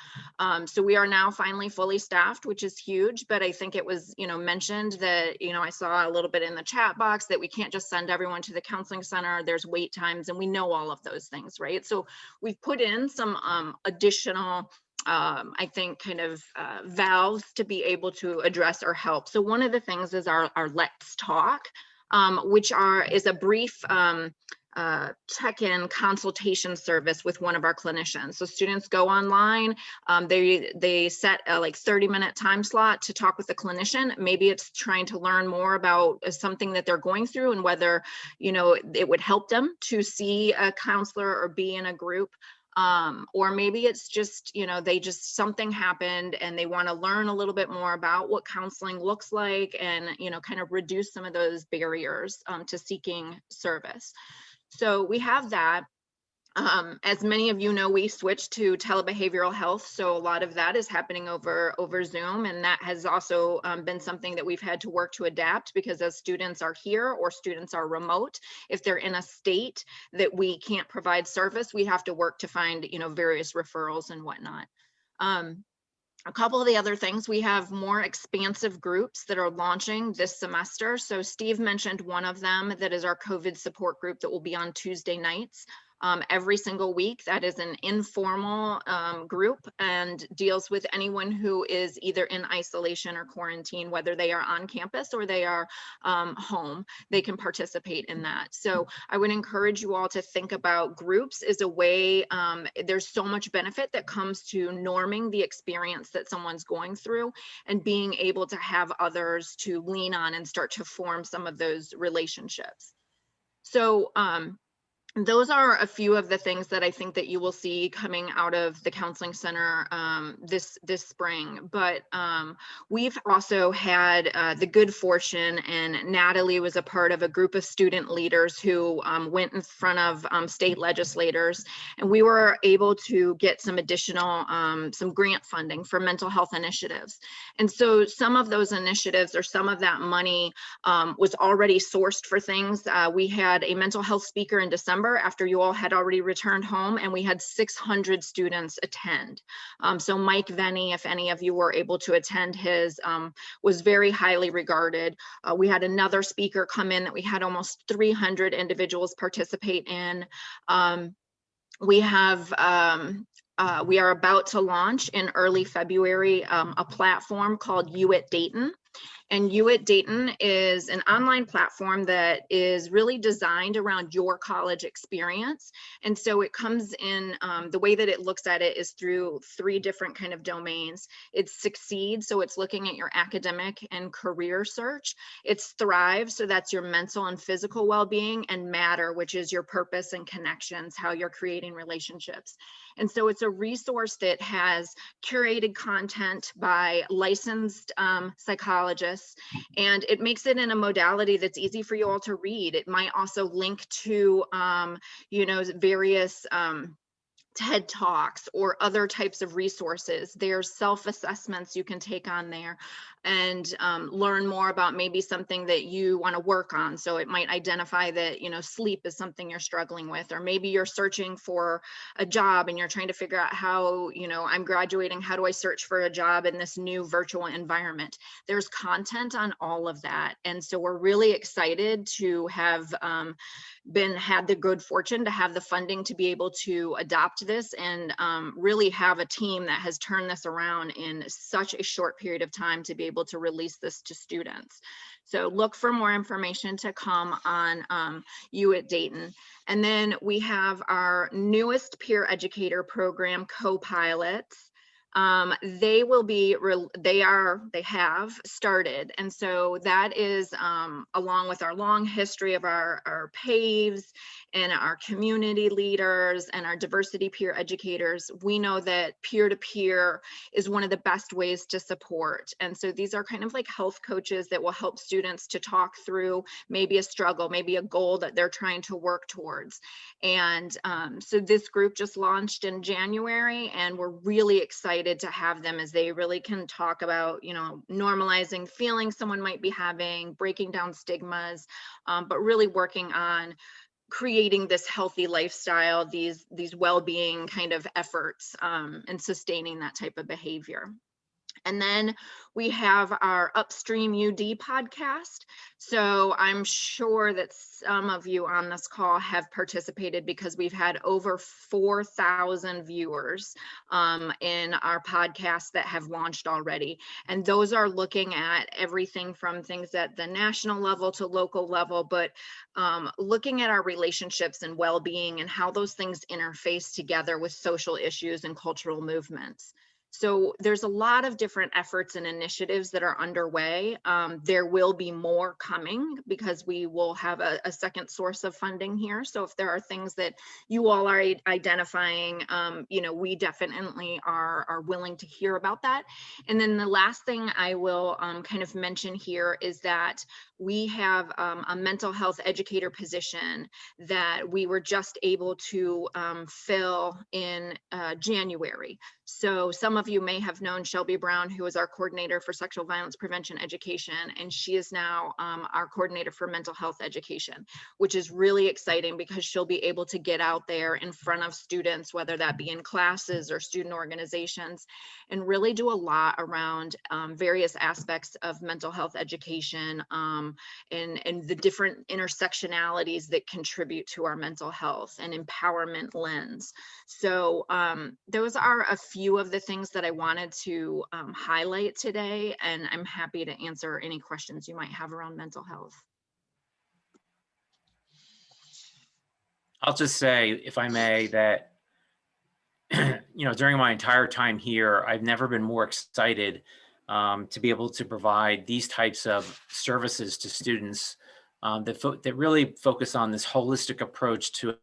So we are now finally fully staffed, which is huge, but I think it was, mentioned that, I saw a little bit in the chat box that we can't just send everyone to the counseling center. There's wait times, and we know all of those things, right? So we've put in some additional, I think, kind of valves to be able to address or help. So one of the things is our Let's Talk, which is a brief check-in consultation service with one of our clinicians. So students go online, they set a 30-minute time slot to talk with the clinician. Maybe it's trying to learn more about something that they're going through and whether, it would help them to see a counselor or be in a group. Or maybe it's just, something happened and they want to learn a little bit more about what counseling looks like and, kind of reduce some of those barriers to seeking service. So we have that. As many of you know, we switched to telebehavioral health. So a lot of that is happening over Zoom. And that has also been something that we've had to work to adapt, because as students are here or students are remote, if they're in a state that we can't provide service, we have to work to find, various referrals and whatnot. A couple of the other things, we have more expansive groups that are launching this semester. So Steve mentioned one of them, that is our COVID support group that will be on Tuesday nights. Every single week. That is an informal group and deals with anyone who is either in isolation or quarantine, whether they are on campus or they are home. They can participate in that. So I would encourage you all to think about groups as a way, there's so much benefit that comes to norming the experience that someone's going through and being able to have others to lean on and start to form some of those relationships. So those are a few of the things that I think that you will see coming out of the counseling center this spring. But we've also had the good fortune, and Natalie was a part of a group of student leaders who went in front of state legislators, and we were able to get some additional some grant funding for mental health initiatives. And so some of those initiatives, or some of that money, was already sourced for things. We had a mental health speaker in December after you all had already returned home, and we had 600 students attend. So Mike Venny, if any of you were able to attend his, was very highly regarded. We had another speaker come in that we had almost 300 individuals participate in. We are about to launch in early February a platform called You at Dayton. And You at Dayton is an online platform that is really designed around your college experience. And so it comes in, the way that it looks at it is through 3 different kind of domains. It's Succeed, so it's looking at your academic and career search. It's Thrive, so that's your mental and physical well-being, and Matter, which is your purpose and connections, how you're creating relationships. And so it's a resource that has curated content by licensed psychologists, and it makes it in a modality that's easy for you all to read. It might also link to, you know, various TED Talks or other types of resources. There's self-assessments you can take on there and learn more about maybe something that you want to work on. So it might identify that, you know, sleep is something you're struggling with, or maybe you're searching for a job and you're trying to figure out how, you know, I'm graduating, how do I search for a job in this new virtual environment? There's content on all of that. And so we're really excited to have had the good fortune to have the funding to be able to adopt this and really have a team that has turned this around in such a short period of time to be able to release this to students. So look for more information to come on You at Dayton. And then we have our newest peer educator program, Co-Pilots. They have started. And so that is along with our long history of our PAVEs and our community leaders and our diversity peer educators, we know that peer-to-peer is one of the best ways to support. And so these are kind of like health coaches that will help students to talk through maybe a struggle, maybe a goal that they're trying to work towards. And so this group just launched in January, and we're really excited to have them as they really can talk about, you know, normalizing feelings someone might be having, breaking down stigmas, but really working on creating this healthy lifestyle, these well-being kind of efforts, and sustaining that type of behavior. And then we have our Upstream UD podcast. So I'm sure that some of you on this call have participated because we've had over 4,000 viewers in our podcast that have launched already. And those are looking at everything from things at the national level to local level, but looking at our relationships and well-being and how those things interface together with social issues and cultural movements. So there's a lot of different efforts and initiatives that are underway. There will be more coming because we will have a second source of funding here. So if there are things that you all are identifying, you know, we definitely are willing to hear about that. And then the last thing I will kind of mention here is that we have a mental health educator position that we were just able to fill in January. So some of you may have known Shelby Brown, who is our coordinator for sexual violence prevention education, and she is now our coordinator for mental health education, which is really exciting because she'll be able to get out there in front of students, whether that be in classes or student organizations, and really do a lot around various aspects of mental health education and the different intersectionalities that contribute to our mental health and empowerment lens. So those are a few of the things that I wanted to highlight today, and I'm happy to answer any questions you might have around mental health. I'll just say, if I may, that you know, during my entire time here, I've never been more excited to be able to provide these types of services to students that really focus on this holistic approach to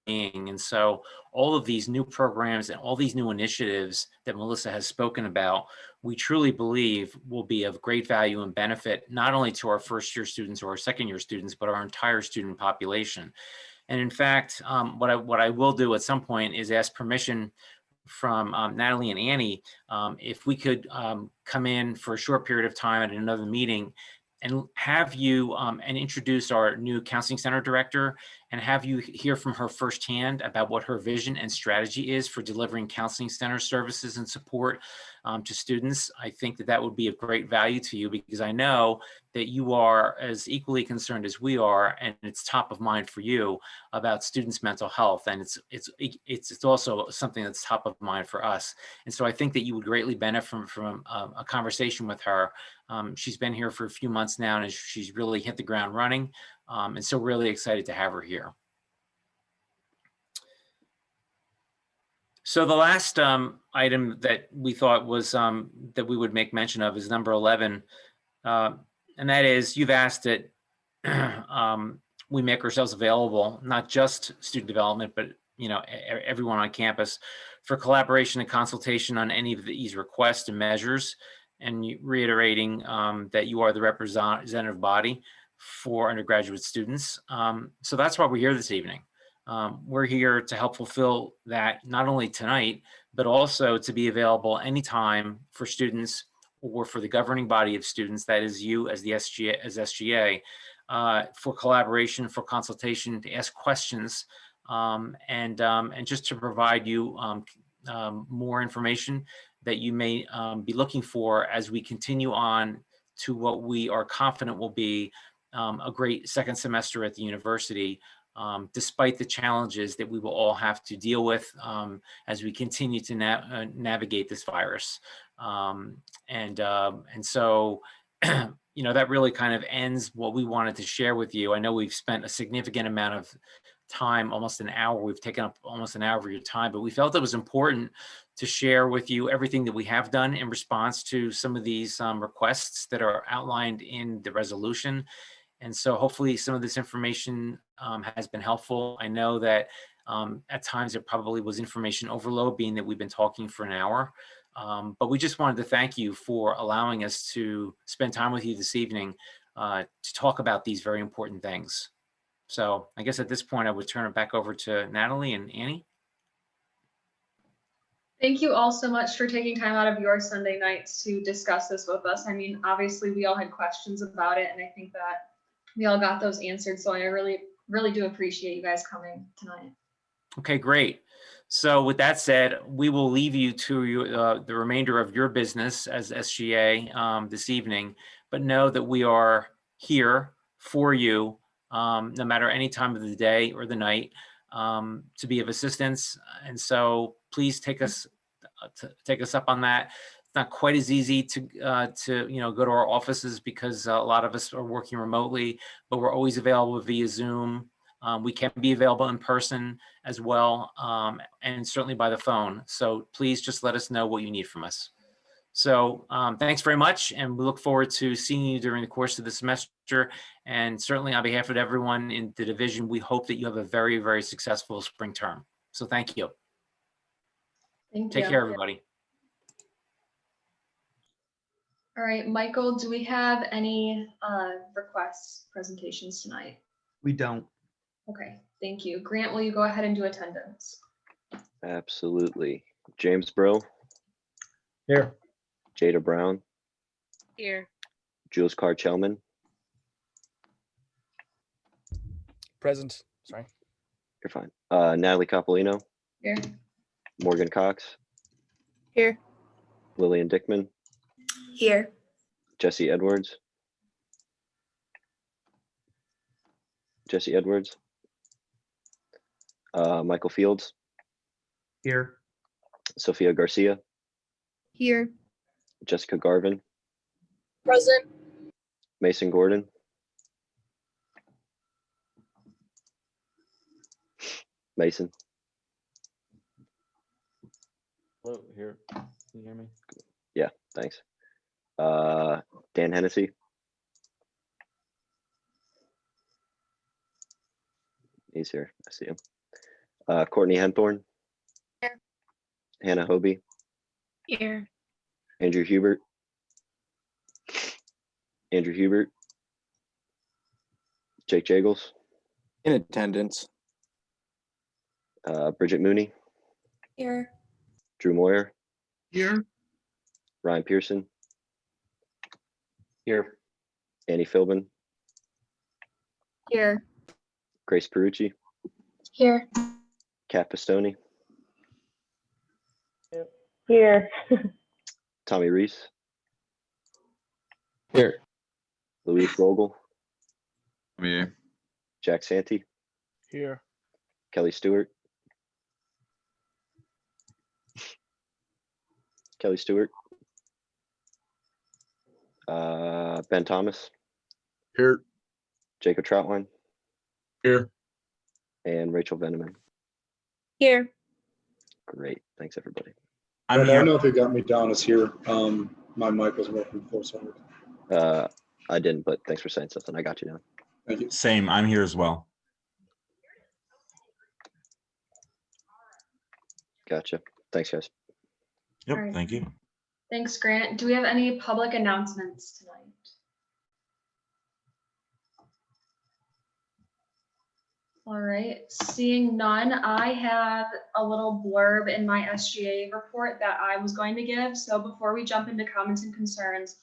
being. And so all of these new programs and all these new initiatives that Melissa has spoken about, we truly believe will be of great value and benefit, not only to our first year students or our second year students, but our entire student population. And in fact, what I will do at some point is ask permission from Natalie and Annie, if we could come in for a short period of time at another meeting and have you and introduce our new counseling center director and have you hear from her firsthand about what her vision and strategy is for delivering counseling center services and support to students. I think that that would be of great value to you, because I know that you are as equally concerned as we are, and it's top of mind for you about students' mental health, and it's also something that's top of mind for us. And so I think that you would greatly benefit from a conversation with her. She's been here for a few months now, and she's really hit the ground running. And so really excited to have her here. So the last item that we thought was that we would make mention of is number 11. And that is, you've asked that we make ourselves available, not just student development, but everyone on campus, for collaboration and consultation on any of these requests and measures, and reiterating that you are the representative body for undergraduate students. So that's why we're here this evening. We're here to help fulfill that, not only tonight, but also to be available anytime for students or for the governing body of students, that is you as the SGA, for collaboration, for consultation, to ask questions, and just to provide you more information that you may be looking for as we continue on to what we are confident will be a great second semester at the university, despite the challenges that we will all have to deal with as we continue to navigate this virus. And so, that really kind of ends what we wanted to share with you. I know we've spent a significant amount of time, almost an hour. We've taken up almost an hour of your time, but we felt it was important to share with you everything that we have done in response to some of these requests that are outlined in the resolution. And so hopefully some of this information has been helpful. I know that at times there probably was information overload, being that we've been talking for an hour. But we just wanted to thank you for allowing us to spend time with you this evening to talk about these very important things. So I guess at this point, I would turn it back over to Natalie and Annie. Thank you all so much for taking time out of your Sunday nights to discuss this with us. I mean, obviously we all had questions about it, and I think that we all got those answered. So I really, really do appreciate you guys coming tonight. Okay, great. So with that said, we will leave you to the remainder of your business as SGA this evening, but know that we are here for you no matter any time of the day or the night to be of assistance. And so please take us up on that. It's not quite as easy to go to our offices because a lot of us are working remotely, but we're always available via Zoom. We can be available in person as well, and certainly by the phone. So please just let us know what you need from us. So thanks very much, and we look forward to seeing you during the course of the semester. And certainly on behalf of everyone in the division, we hope that you have a very, very successful spring term. So thank you. Thank Take you. care, everybody. All right, Michael, do we have any requests, presentations tonight? We don't. Okay, thank you. Grant, will you go ahead and do attendance? Absolutely. James Brill, Here. Jada Brown, Here. Jules Carr-Chelman, Present. Sorry. you're fine. Natalie Coppolino, Here. Morgan Cox, Here. Lillian Dickman, Here. Jesse Edwards, Michael Fields, Here. Sophia Garcia, Here. Jessica Garvin, Present. Mason Gordon, Mason, Hello, here. Can you hear me? yeah, thanks. Dan Hennessy, he's here, I see him. Courtney Henthorn. Here. Hannah Hobie. Here. Andrew Hubert. Andrew Hubert. Jake Jagels. In attendance. Bridget Mooney. Here. Drew Moyer. Here. Ryan Pearson. Here. Annie Philbin. Here. Grace Perucci. Here. Kat Pistone. Here. Tommy Reese. Here. Louise Vogel. I'm here. Jack Santee. Here. Kelly Stewart. Kelly Stewart. Ben Thomas. Here. Jacob Troutline. Here. And Rachel Veneman. Here. Great. Thanks, everybody. I don't know if you got me down as here. My mic wasn't working before, so. I didn't, but thanks for saying something. I got you now. Thank you. Same, I'm here as well. Gotcha. Thanks, guys. Yep, All right. thank you. Thanks, Grant. Do we have any public announcements tonight? All right, seeing none, I have a little blurb in my SGA report that I was going to give. So before we jump into comments and concerns,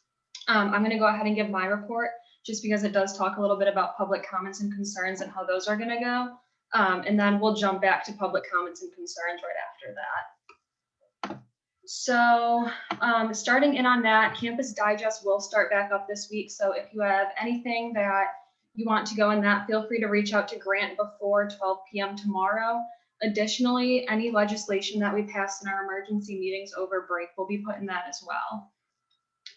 I'm going to go ahead and give my report just because it does talk a little bit about public comments and concerns and how those are going to go. And then we'll jump back to public comments and concerns right after that. So starting in on that, Campus Digest will start back up this week. So if you have anything that you want to go in that, feel free to reach out to Grant before 12 p.m. tomorrow. Additionally, any legislation that we passed in our emergency meetings over break will be put in that as well.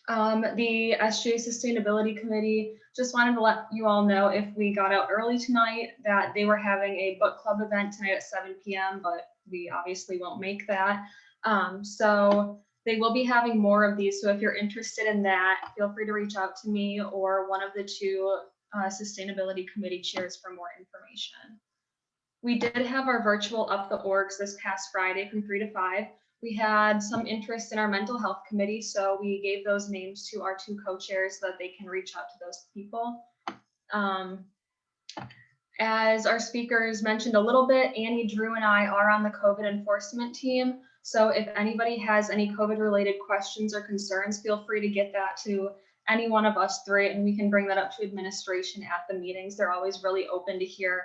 The SGA Sustainability Committee just wanted to let you all know, if we got out early tonight, that they were having a book club event tonight at 7 p.m., but we obviously won't make that. So they will be having more of these. So if you're interested in that, feel free to reach out to me or one of the two Sustainability Committee chairs for more information. We did have our virtual Up the Orgs this past Friday from 3 to 5. We had some interest in our mental health committee, so we gave those names to our two co-chairs so that they can reach out to those people. As our speakers mentioned a little bit, Annie, Drew, and I are on the COVID enforcement team. So if anybody has any COVID related questions or concerns, feel free to get that to any one of us three, and we can bring that up to administration at the meetings. They're always really open to hear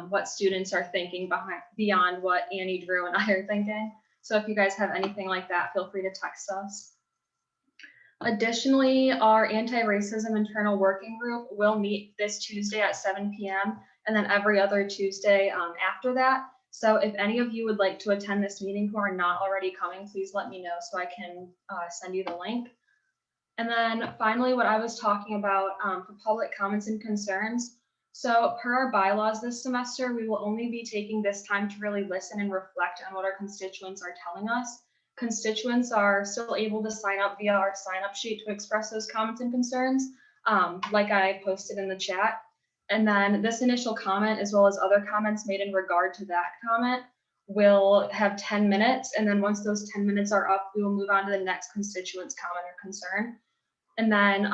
what students are thinking beyond what Annie, Drew, and I are thinking. So if you guys have anything like that, feel free to text us. Additionally, our anti-racism internal working group will meet this Tuesday at 7 p.m. and then every other Tuesday after that. So if any of you would like to attend this meeting who are not already coming, please let me know so I can send you the link. And then finally, what I was talking about for public comments and concerns. So per our bylaws this semester, we will only be taking this time to really listen and reflect on what our constituents are telling us. Constituents are still able to sign up via our sign up sheet to express those comments and concerns, like I posted in the chat. And then this initial comment, as well as other comments made in regard to that comment, will have 10 minutes. And then once those 10 minutes are up, we will move on to the next constituent's comment or concern. And then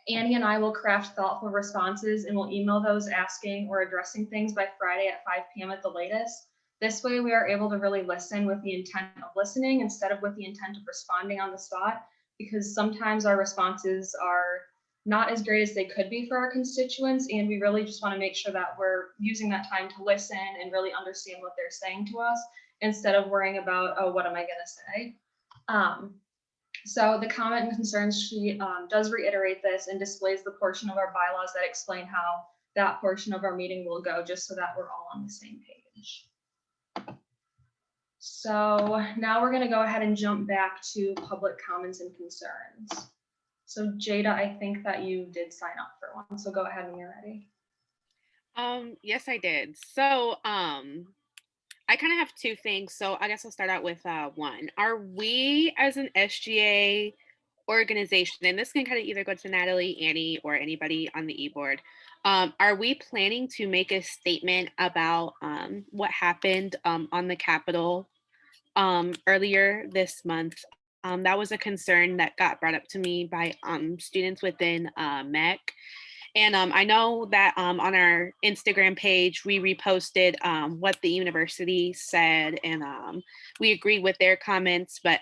Annie and I will craft thoughtful responses and we'll email those asking or addressing things by Friday at 5 p.m. at the latest. This way we are able to really listen with the intent of listening instead of with the intent of responding on the spot, because sometimes our responses are not as great as they could be for our constituents. And we really just want to make sure that we're using that time to listen and really understand what they're saying to us instead of worrying about, oh, what am I going to say? So the comment and concerns sheet does reiterate this and displays the portion of our bylaws that explain how that portion of our meeting will go, just so that we're all on the same page. So now we're going to go ahead and jump back to public comments and concerns. So Jada, I think that you did sign up for one, so go ahead when you're ready. Yes, I did. So I kind of have two things. So I guess I'll start out with one. Are we as an SGA organization, and this can kind of either go to Natalie, Annie, or anybody on the e-board, Are we planning to make a statement about what happened on the Capitol earlier this month? That was a concern that got brought up to me by students within MEC. And I know that on our Instagram page, we reposted what the university said, and we agreed with their comments. But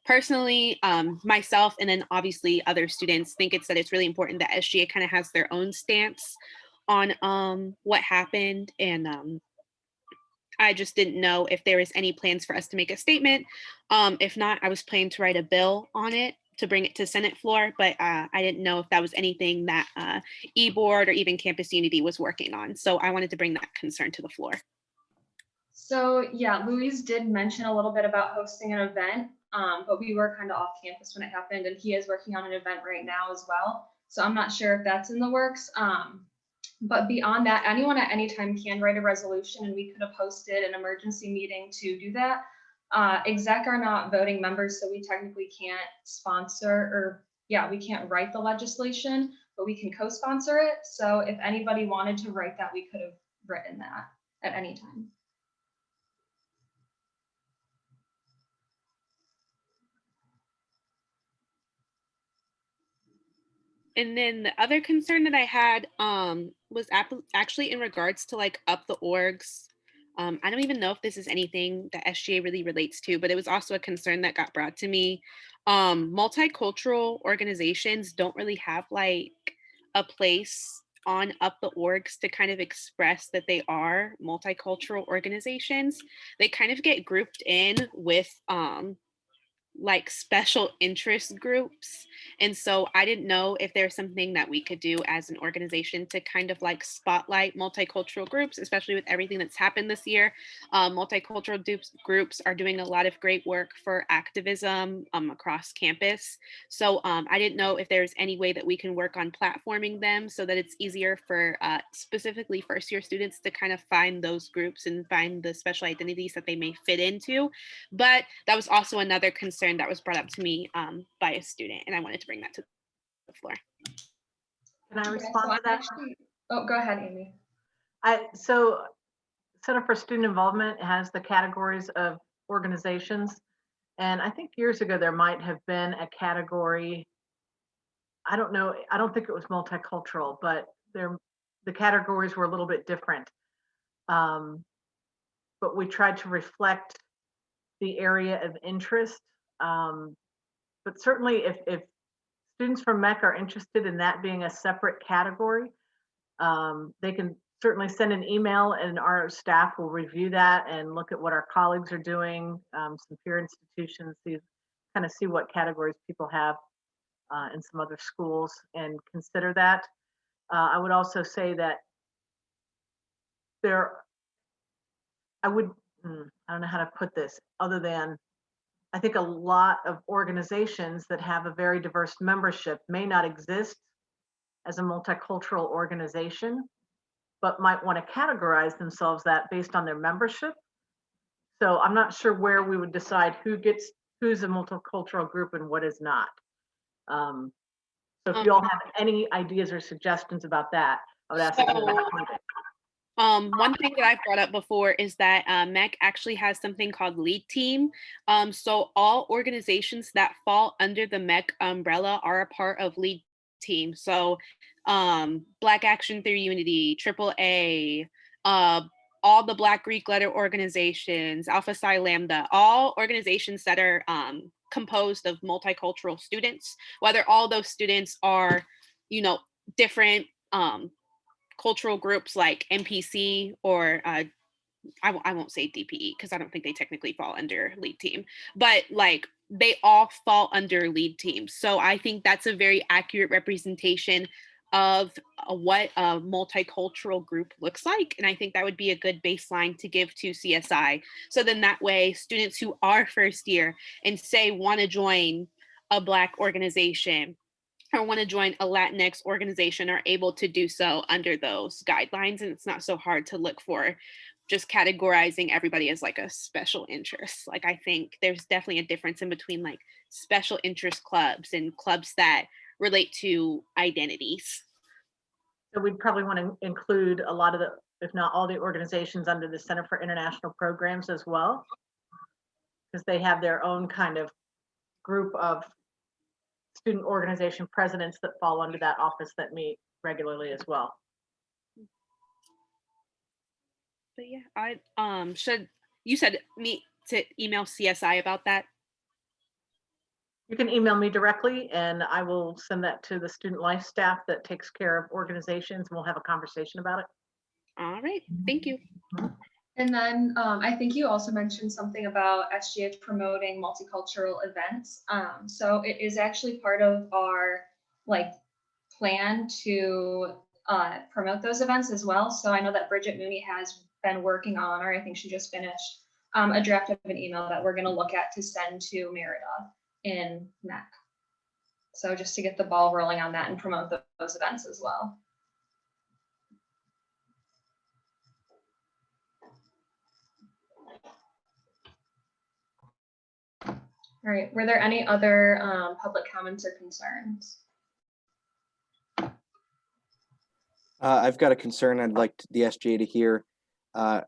personally, myself and then obviously other students think it's really important that SGA kind of has their own stance on what happened. And I just didn't know if there was any plans for us to make a statement. If not, I was planning to write a bill on it to bring it to Senate floor, but I didn't know if that was anything that eBoard or even Campus Unity was working on. So I wanted to bring that concern to the floor. So yeah, Louise did mention a little bit about hosting an event, but we were kind of off campus when it happened, and he is working on an event right now as well. So I'm not sure if that's in the works. But beyond that, anyone at any time can write a resolution, and we could have hosted an emergency meeting to do that. Exec are not voting members, so we technically can't sponsor, or yeah, we can't write the legislation, but we can co-sponsor it. So if anybody wanted to write that, we could have written that at any time. And then the other concern that I had was actually in regards to like up the orgs. I don't even know if this is anything that SGA really relates to, but it was also a concern that got brought to me. Multicultural organizations don't really have like a place on up the orgs to kind of express that they are multicultural organizations. They kind of get grouped in with like special interest groups. And so I didn't know if there's something that we could do as an organization to kind of like spotlight multicultural groups, especially with everything that's happened this year. Multicultural groups are doing a lot of great work for activism across campus. So I didn't know if there's any way that we can work on platforming them so that it's easier for specifically first year students to kind of find those groups and find the special identities that they may fit into. But that was also another concern that was brought up to me by a student, and I wanted to bring that to the floor. Can I respond to that? Oh, go ahead, Amy. So Center for Student Involvement has the categories of organizations. And I think years ago, there might have been a category, I don't know, I don't think it was multicultural, but the categories were a little bit different. But we tried to reflect the area of interest. But certainly if students from MEC are interested in that being a separate category, they can certainly send an email and our staff will review that and look at what our colleagues are doing, some peer institutions, kind of see what categories people have in some other schools and consider that. I would also say that I don't know how to put this other than I think a lot of organizations that have a very diverse membership may not exist as a multicultural organization, but might want to categorize themselves that based on their membership. So I'm not sure where we would decide who's a multicultural group and what is not. So if you all have any ideas or suggestions about that, I would ask you to include it. One thing that I've brought up before is that MEC actually has something called Lead Team. So all organizations that fall under the MEC umbrella are a part of Lead Team. So Black Action Through Unity, AAA, all the Black Greek letter organizations, Alpha Psi Lambda, all organizations that are composed of multicultural students, whether all those students are, different cultural groups like MPC or I won't say DPE because I don't think they technically fall under Lead Team, but like they all fall under Lead Team. So I think that's a very accurate representation of what a multicultural group looks like. And I think that would be a good baseline to give to CSI. So then that way students who are first year and say want to join a Black organization or want to join a Latinx organization are able to do so under those guidelines. And it's not so hard to look for just categorizing everybody as like a special interest. Like I think there's definitely a difference in between like special interest clubs and clubs that relate to identities. So we'd probably want to include a lot of the, if not all the organizations under the Center for International Programs as well. Because they have their own kind of group of student organization presidents that fall under that office that meet regularly as well. But yeah, I should, you said me to email CSI about that? You can email me directly and I will send that to the student life staff that takes care of organizations, and we'll have a conversation about it. All right, thank you. And then I think you also mentioned something about SGH promoting multicultural events. So it is actually part of our plan to promote those events as well. So I know that Bridget Mooney has been working on, or I think she just finished a draft of an email that we're going to look at to send to Merida in MEC. So just to get the ball rolling on that and promote those events as well. All right, were there any other public comments or concerns? I've got a concern I'd like the SGA to hear. I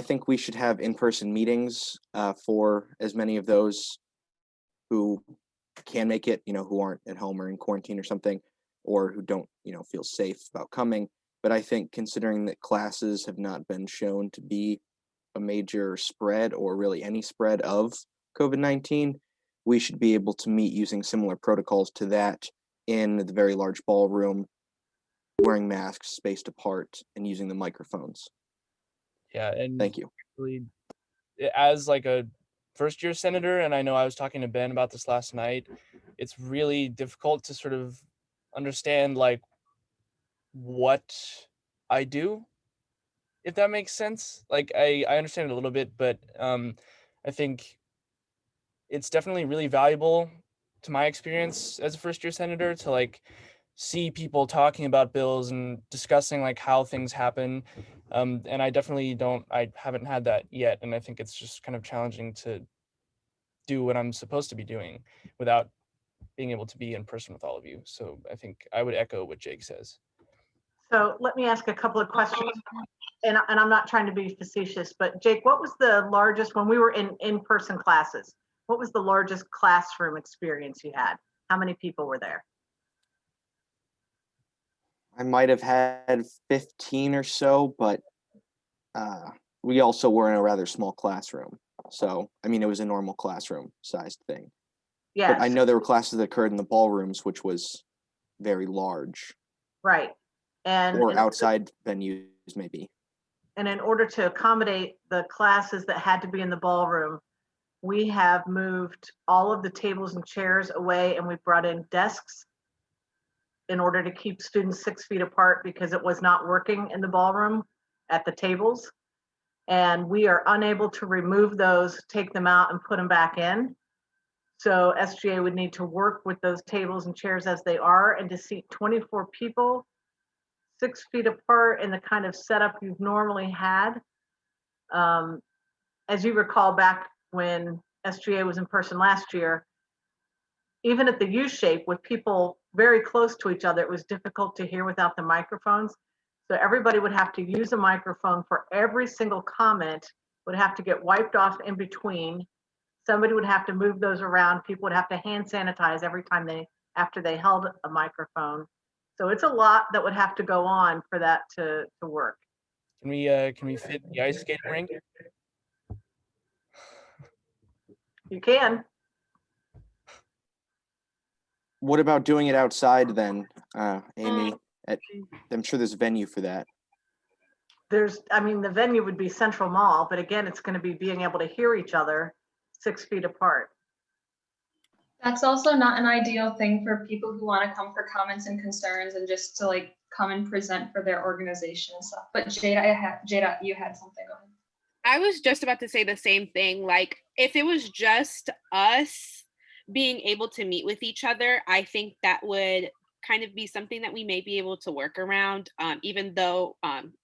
think we should have in-person meetings for as many of those who can make it, who aren't at home or in quarantine or something, or who don't, feel safe about coming. But I think considering that classes have not been shown to be a major spread or really any spread of COVID-19, we should be able to meet using similar protocols to that in the very large ballroom, wearing masks spaced apart and using the microphones. Yeah, and thank you. Really, as like a first-year senator, and I know I was talking to Ben about this last night, it's really difficult to sort of understand what I do, if that makes sense. I understand it a little bit, but I think it's definitely really valuable to my experience as a first-year senator to see people talking about bills and discussing how things happen. And I haven't had that yet. And I think it's just kind of challenging to do what I'm supposed to be doing without being able to be in person with all of you. So I think I would echo what Jake says. So let me ask a couple of questions, and I'm not trying to be facetious, but Jake, what was the largest, when we were in in-person classes, what was the largest classroom experience you had? How many people were there? I might have had 15 or so, but we also were in a rather small classroom. So, it was a normal classroom sized thing. Yes. But I know there were classes that occurred in the ballrooms, which was very large. Right. Or outside venues, maybe. And in order to accommodate the classes that had to be in the ballroom, we have moved all of the tables and chairs away, and we brought in desks in order to keep students 6 feet apart because it was not working in the ballroom at the tables. And we are unable to remove those, take them out and put them back in. So SGA would need to work with those tables and chairs as they are, and to seat 24 people 6 feet apart in the kind of setup you've normally had. As you recall, back when SGA was in person last year, even at the U shape with people very close to each other, it was difficult to hear without the microphones. So everybody would have to use a microphone for every single comment, would have to get wiped off in between. Somebody would have to move those around. People would have to hand sanitize every time after they held a microphone. So it's a lot that would have to go on for that to work. Can we fit the ice skating rink? You can. What about doing it outside then, Amy? I'm sure there's a venue for that. The venue would be Central Mall, but again, it's going to be being able to hear each other 6 feet apart. That's also not an ideal thing for people who want to come for comments and concerns and just to come and present for their organization and stuff. But Jada, you had something. Go ahead. I was just about to say the same thing. If it was just us being able to meet with each other, I think that would kind of be something that we may be able to work around, even though,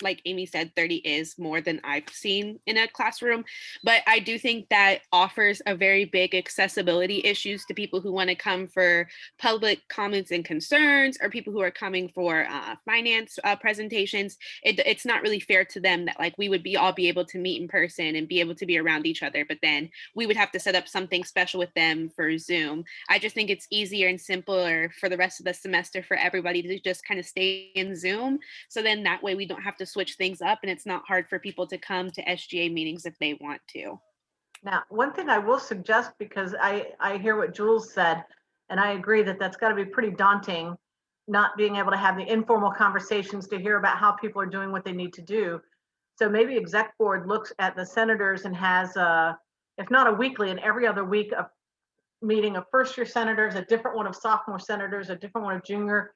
like Amy said, 30 is more than I've seen in a classroom. But I do think that offers a very big accessibility issues to people who want to come for public comments and concerns, or people who are coming for finance presentations. It's not really fair to them that like we would all be able to meet in person and be able to be around each other, but then we would have to set up something special with them for Zoom. I just think it's easier and simpler for the rest of the semester for everybody to just kind of stay in Zoom. So then that way we don't have to switch things up, and it's not hard for people to come to SGA meetings if they want to. Now, one thing I will suggest, because I hear what Jules said, and I agree that that's got to be pretty daunting, not being able to have the informal conversations to hear about how people are doing what they need to do. So maybe exec board looks at the senators and has, if not a weekly, and every other week, a meeting of first-year senators, a different one of sophomore senators, a different one of junior,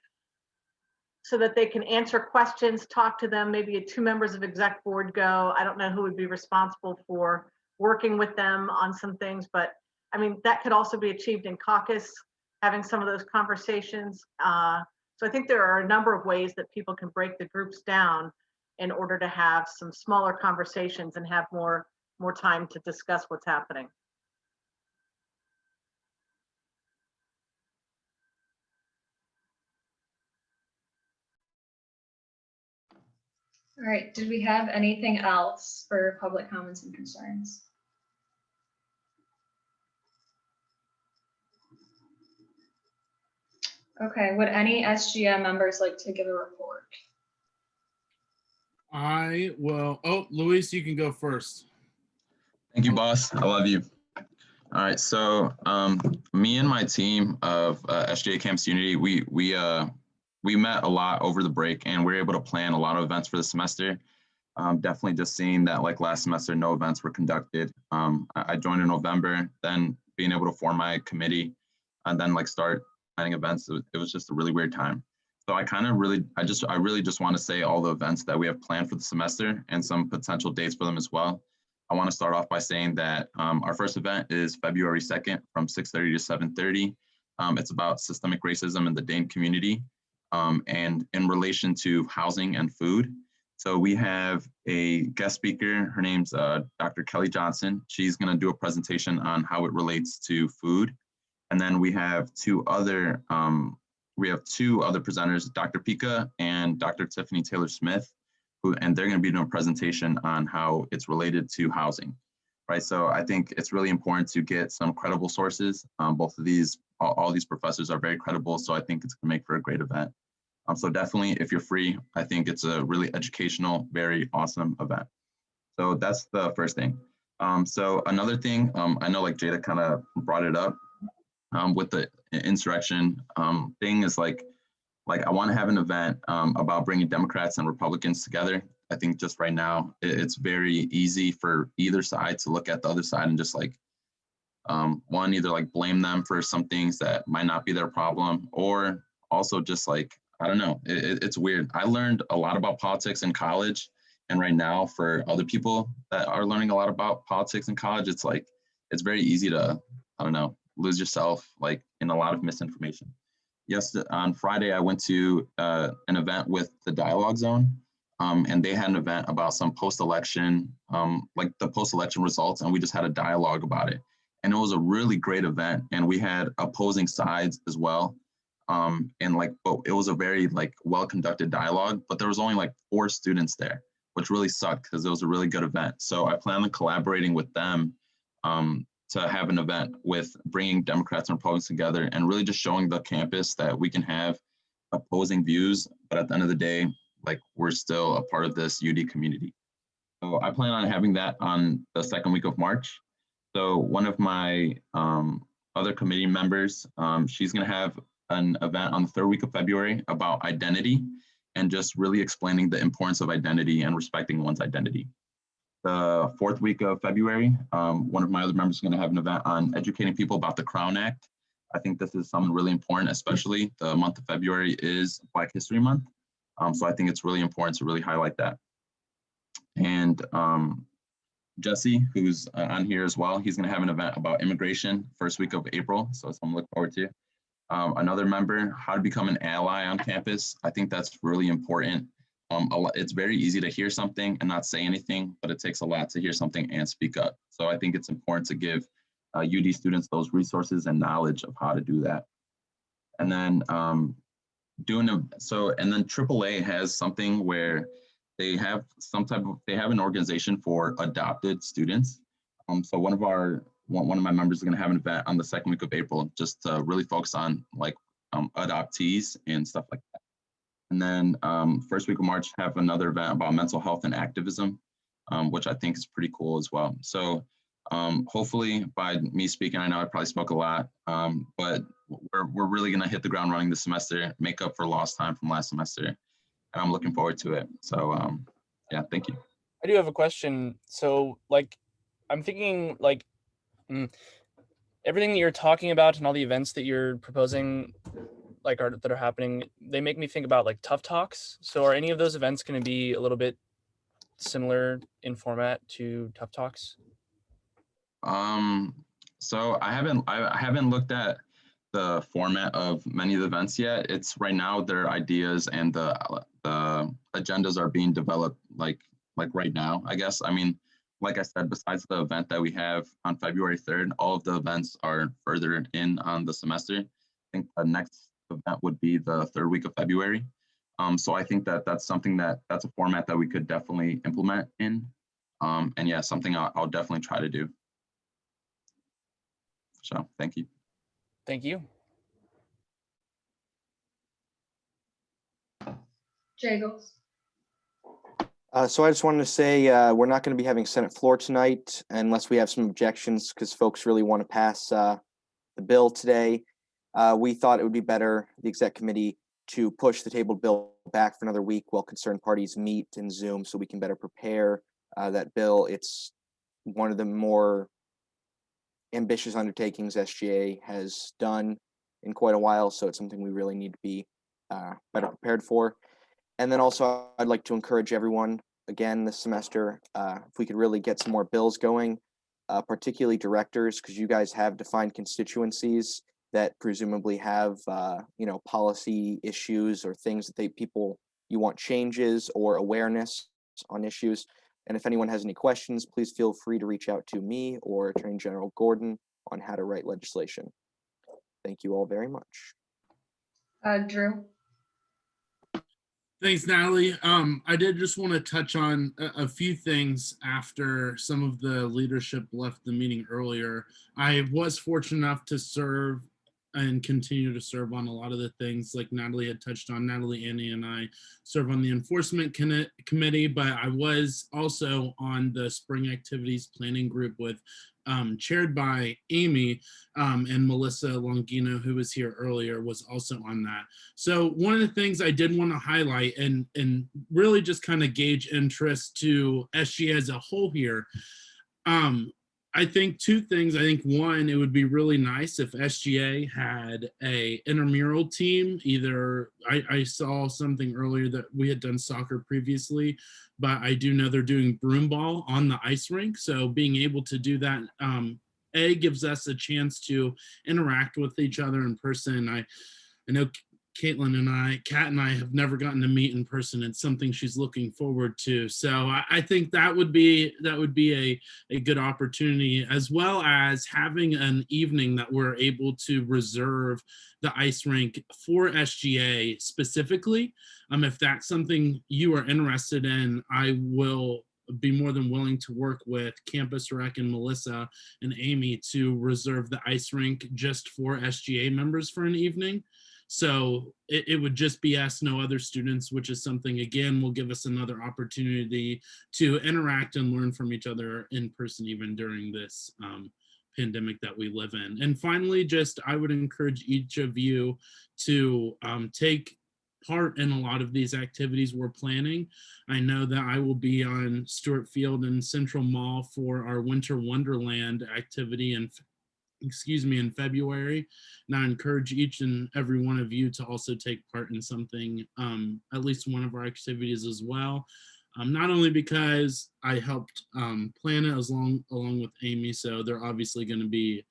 so that they can answer questions, talk to them. Maybe 2 members of exec board go. I don't know who would be responsible for working with them on some things, but I mean, that could also be achieved in caucus, having some of those conversations. So I think there are a number of ways that people can break the groups down in order to have some smaller conversations and have more time to discuss what's happening. All right, did we have anything else for public comments and concerns? Okay, would any SGM members like to give a report? I will. Oh, Luis, you can go first. Thank you, boss. I love you. All right, so me and my team of SGA Campus Unity, we met a lot over the break, and we were able to plan a lot of events for the semester. Definitely just seeing that like last semester, no events were conducted. I joined in November, then being able to form my committee and then like start planning events. It was just a really weird time. So I really just want to say all the events that we have planned for the semester and some potential dates for them as well. I want to start off by saying that our first event is February 2nd from 6:30 to 7:30. It's about systemic racism in the Dane community and in relation to housing and food. So we have a guest speaker. Her name's Dr. Kelly Johnson. She's going to do a presentation on how it relates to food. And then we have two other presenters, Dr. Pika and Dr. Tiffany Taylor-Smith, and they're going to be doing a presentation on how it's related to housing, right? So I think it's really important to get some credible sources. Both of these, all these professors are very credible, so I think it's going to make for a great event. So definitely, if you're free, I think it's a really educational, very awesome event. So that's the first thing. So another thing, I know like Jada kind of brought it up with the insurrection thing is like I want to have an event about bringing Democrats and Republicans together. I think just right now, it's very easy for either side to look at the other side and just like, one, either like blame them for some things that might not be their problem, or also just like, I don't know, it's weird. I learned a lot about politics in college. And right now for other people that are learning a lot about politics in college, it's like, it's very easy to, I don't know, lose yourself like in a lot of misinformation. Yes, on Friday, I went to an event with the Dialogue Zone, and they had an event about some post-election, like the post-election results, and we just had a dialogue about it. And it was a really great event, and we had opposing sides as well. And like, but it was a very like well-conducted dialogue, but there was only like 4 students there, which really sucked because it was a really good event. So I plan on collaborating with them to have an event with bringing Democrats and Republicans together and really just showing the campus that we can have opposing views, but at the end of the day, like we're still a part of this UD community. So I plan on having that on the 2nd week of March. So one of my other committee members, she's gonna have an event on the 3rd week of February about identity and just really explaining the importance of identity and respecting one's identity. The 4th week of February, one of my other members is going to have an event on educating people about the Crown Act. I think this is something really important, especially the month of February is Black History Month. So I think it's really important to really highlight that. And Jesse, who's on here as well, he's going to have an event about immigration 1st week of April. So it's something to look forward to. Another member, how to become an ally on campus. I think that's really important. It's very easy to hear something and not say anything, but it takes a lot to hear something and speak up. So I think it's important to give UD students those resources and knowledge of how to do that. And then and then AAA has something where they have an organization for adopted students. So one of my members is going to have an event on the second week of April, just to really focus on like adoptees and stuff like that. And then first week of March, have another event about mental health and activism, which I think is pretty cool as well. So hopefully by me speaking, I know I probably spoke a lot, but we're really going to hit the ground running this semester, make up for lost time from last semester. And I'm looking forward to it. So yeah, thank you. I do have a question. So like, I'm thinking like everything that you're talking about and all the events that you're proposing like that are happening, they make me think about like Tough Talks. So are any of those events going to be a little bit similar in format to Tough Talks? So I haven't looked at the format of many of the events yet. It's right now their ideas and the agendas are being developed like right now, I guess. I mean, like I said, besides the event that we have on February 3rd, all of the events are further in on the semester. I think the next event would be the third week of February. So I think that's something that's a format that we could definitely implement in. And yeah, something I'll definitely try to do. So thank you. Thank you. Jagels. So I just wanted to say we're not going to be having Senate floor tonight unless we have some objections because folks really want to pass the bill today. We thought it would be better, the exec committee, to push the tabled bill back for another week while concerned parties meet in Zoom so we can better prepare that bill. It's one of the more ambitious undertakings SGA has done in quite a while, so it's something we really need to be better prepared for. And then also, I'd like to encourage everyone again this semester, if we could really get some more bills going, particularly directors, because you guys have defined constituencies that presumably have, policy issues or things that you want changes or awareness on issues. And if anyone has any questions, please feel free to reach out to me or Attorney General Gordon on how to write legislation. Thank you all very much. Drew. Thanks, Natalie. I did just want to touch on a few things after some of the leadership left the meeting earlier. I was fortunate enough to serve and continue to serve on a lot of the things like Natalie had touched on. Natalie, Annie, and I serve on the enforcement committee, but I was also on the spring activities planning group with chaired by Amy, and Melissa Longino, who was here earlier, was also on that. So one of the things I did want to highlight and really just kind of gauge interest to SGA as a whole here, I think two things. I think one, it would be really nice if SGA had a intramural team. Either I saw something earlier that we had done soccer previously, but I do know they're doing broomball on the ice rink. So being able to do that, gives us a chance to interact with each other in person. I know Kat and I have never gotten to meet in person. It's something she's looking forward to. So I think that would be a good opportunity, as well as having an evening that we're able to reserve the ice rink for SGA specifically. If that's something you are interested in, I will be more than willing to work with Campus Rec and Melissa and Amy to reserve the ice rink just for SGA members for an evening. So it would just be us, no other students, which is something, again, will give us another opportunity to interact and learn from each other in person, even during this pandemic that we live in. And finally, I would encourage each of you to take part in a lot of these activities we're planning. I know that I will be on Stewart Field and Central Mall for our Winter Wonderland activity in February. And I encourage each and every one of you to also take part in something, at least one of our activities as well. Not only because I helped plan it along with Amy, so they're obviously going to be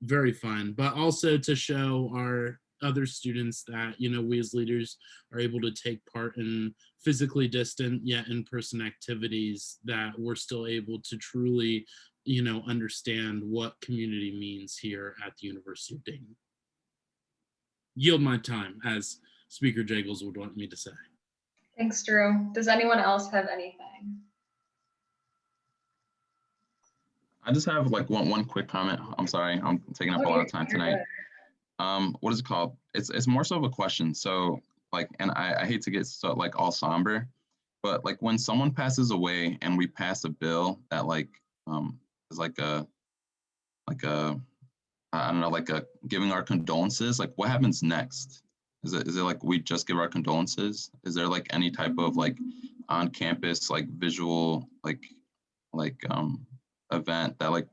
very fun, but also to show our other students that, we as leaders are able to take part in physically distant yet in-person activities, that we're still able to truly, understand what community means here at the University of Dayton. Yield my time, as Speaker Jagels would want me to say. Thanks, Drew. Does anyone else have anything? I just have like one quick comment. I'm sorry, I'm taking up a lot of time tonight. What is it called? It's more so of a question. So like, and I hate to get so like all somber, but like when someone passes away and we pass a bill that like is like a I don't know, like a giving our condolences, like what happens next? Is it like we just give our condolences? Is there like any type of like on campus like visual like event that like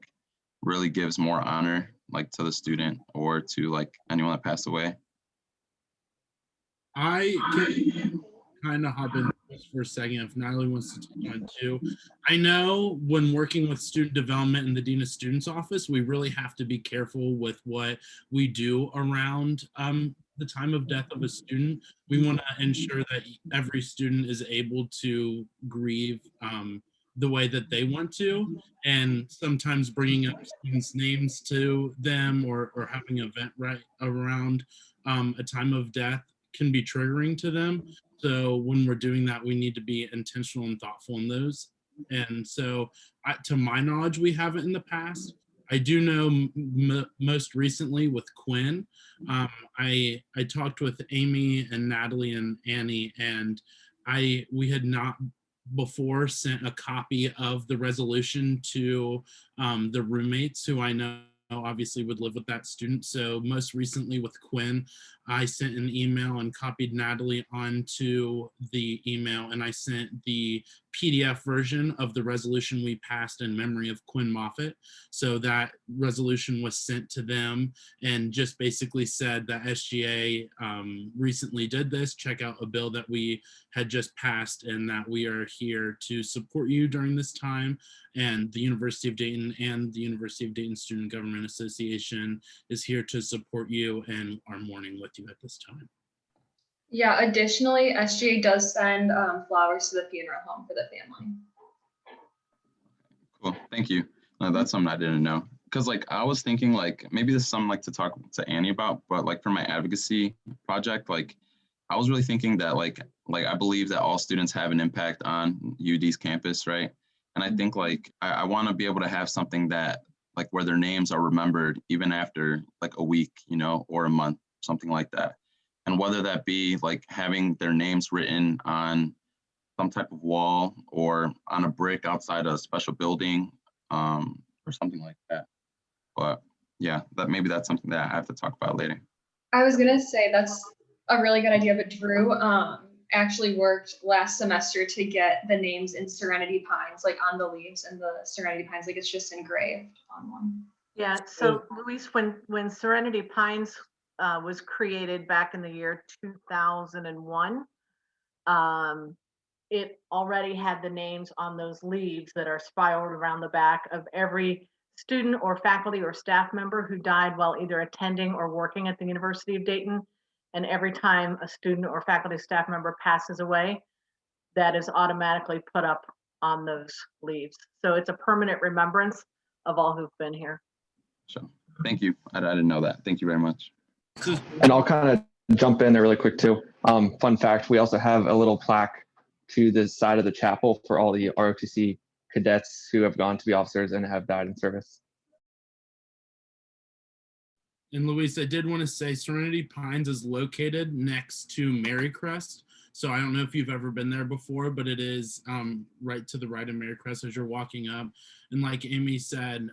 really gives more honor like to the student or to like anyone that passed away? I can kind of hop in just for a second if Natalie wants to touch on too. I know when working with student development in the Dean of Students office, we really have to be careful with what we do around the time of death of a student. We want to ensure that every student is able to grieve the way that they want to, and sometimes bringing up students' names to them or having an event right around a time of death can be triggering to them. So when we're doing that, we need to be intentional and thoughtful in those. And so to my knowledge, we haven't in the past. I do know most recently with Quinn, I talked with Amy and Natalie and Annie, and we had not before sent a copy of the resolution to the roommates who I know obviously would live with that student. So most recently with Quinn, I sent an email and copied Natalie onto the email, and I sent the PDF version of the resolution we passed in memory of Quinn Moffett. So that resolution was sent to them and just basically said that SGA recently did this, check out a bill that we had just passed, and that we are here to support you during this time. And the University of Dayton and the University of Dayton Student Government Association is here to support you and are mourning with you at this time. Yeah, additionally, SGA does send flowers to the funeral home for the family. Cool, thank you. That's something I didn't know. Because like I was thinking like maybe this is something like to talk to Annie about, but like for my advocacy project, like I was really thinking that like I believe that all students have an impact on UD's campus, right? And I think like I want to be able to have something that like where their names are remembered even after like a week, or a month, something like that. And whether that be like having their names written on some type of wall or on a brick outside a special building or something like that. But yeah, that's something that I have to talk about later. I was gonna say that's a really good idea, but Drew actually worked last semester to get the names in Serenity Pines, like on the leaves and the Serenity Pines, like it's just engraved on one. Yeah, so Luis, when Serenity Pines was created back in the year 2001, it already had the names on those leaves that are spiraled around the back of every student or faculty or staff member who died while either attending or working at the University of Dayton. And every time a student or faculty staff member passes away, that is automatically put up on those leaves. So it's a permanent remembrance of all who've been here. So thank you. I didn't know that. Thank you very much. And I'll kind of jump in there really quick too. Fun fact, we also have a little plaque to the side of the chapel for all the ROTC cadets who have gone to be officers and have died in service. And Luis, I did want to say Serenity Pines is located next to Marycrest. So I don't know if you've ever been there before, but it is right to the right of Marycrest as you're walking up. And like Amy said,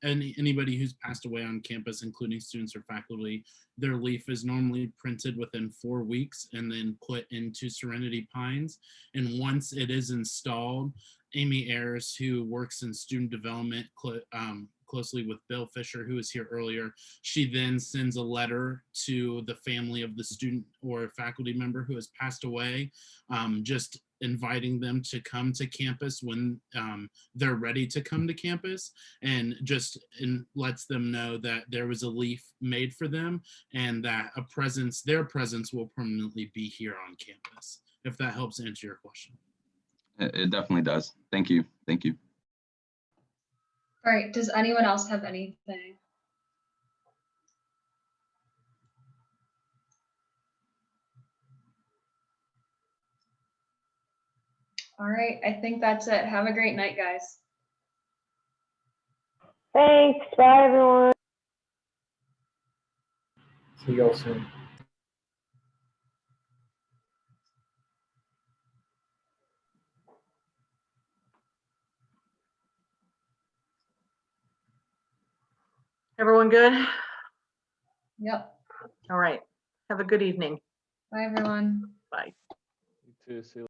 anybody who's passed away on campus, including students or faculty, their leaf is normally printed within 4 weeks and then put into Serenity Pines. And once it is installed, Amy Ayers, who works in student development closely with Bill Fisher, who was here earlier, she then sends a letter to the family of the student or faculty member who has passed away, just inviting them to come to campus when they're ready to come to campus, and just lets them know that there was a leaf made for them and that their presence will permanently be here on campus, if that helps answer your question. It definitely does. Thank you. Thank you. All right, does anyone else have anything? All right, I think that's it. Have a great night, guys. Thanks. Bye, everyone. See you all soon. Everyone good? Yep. All right. Have a good evening. Bye, everyone. Bye. You too. See you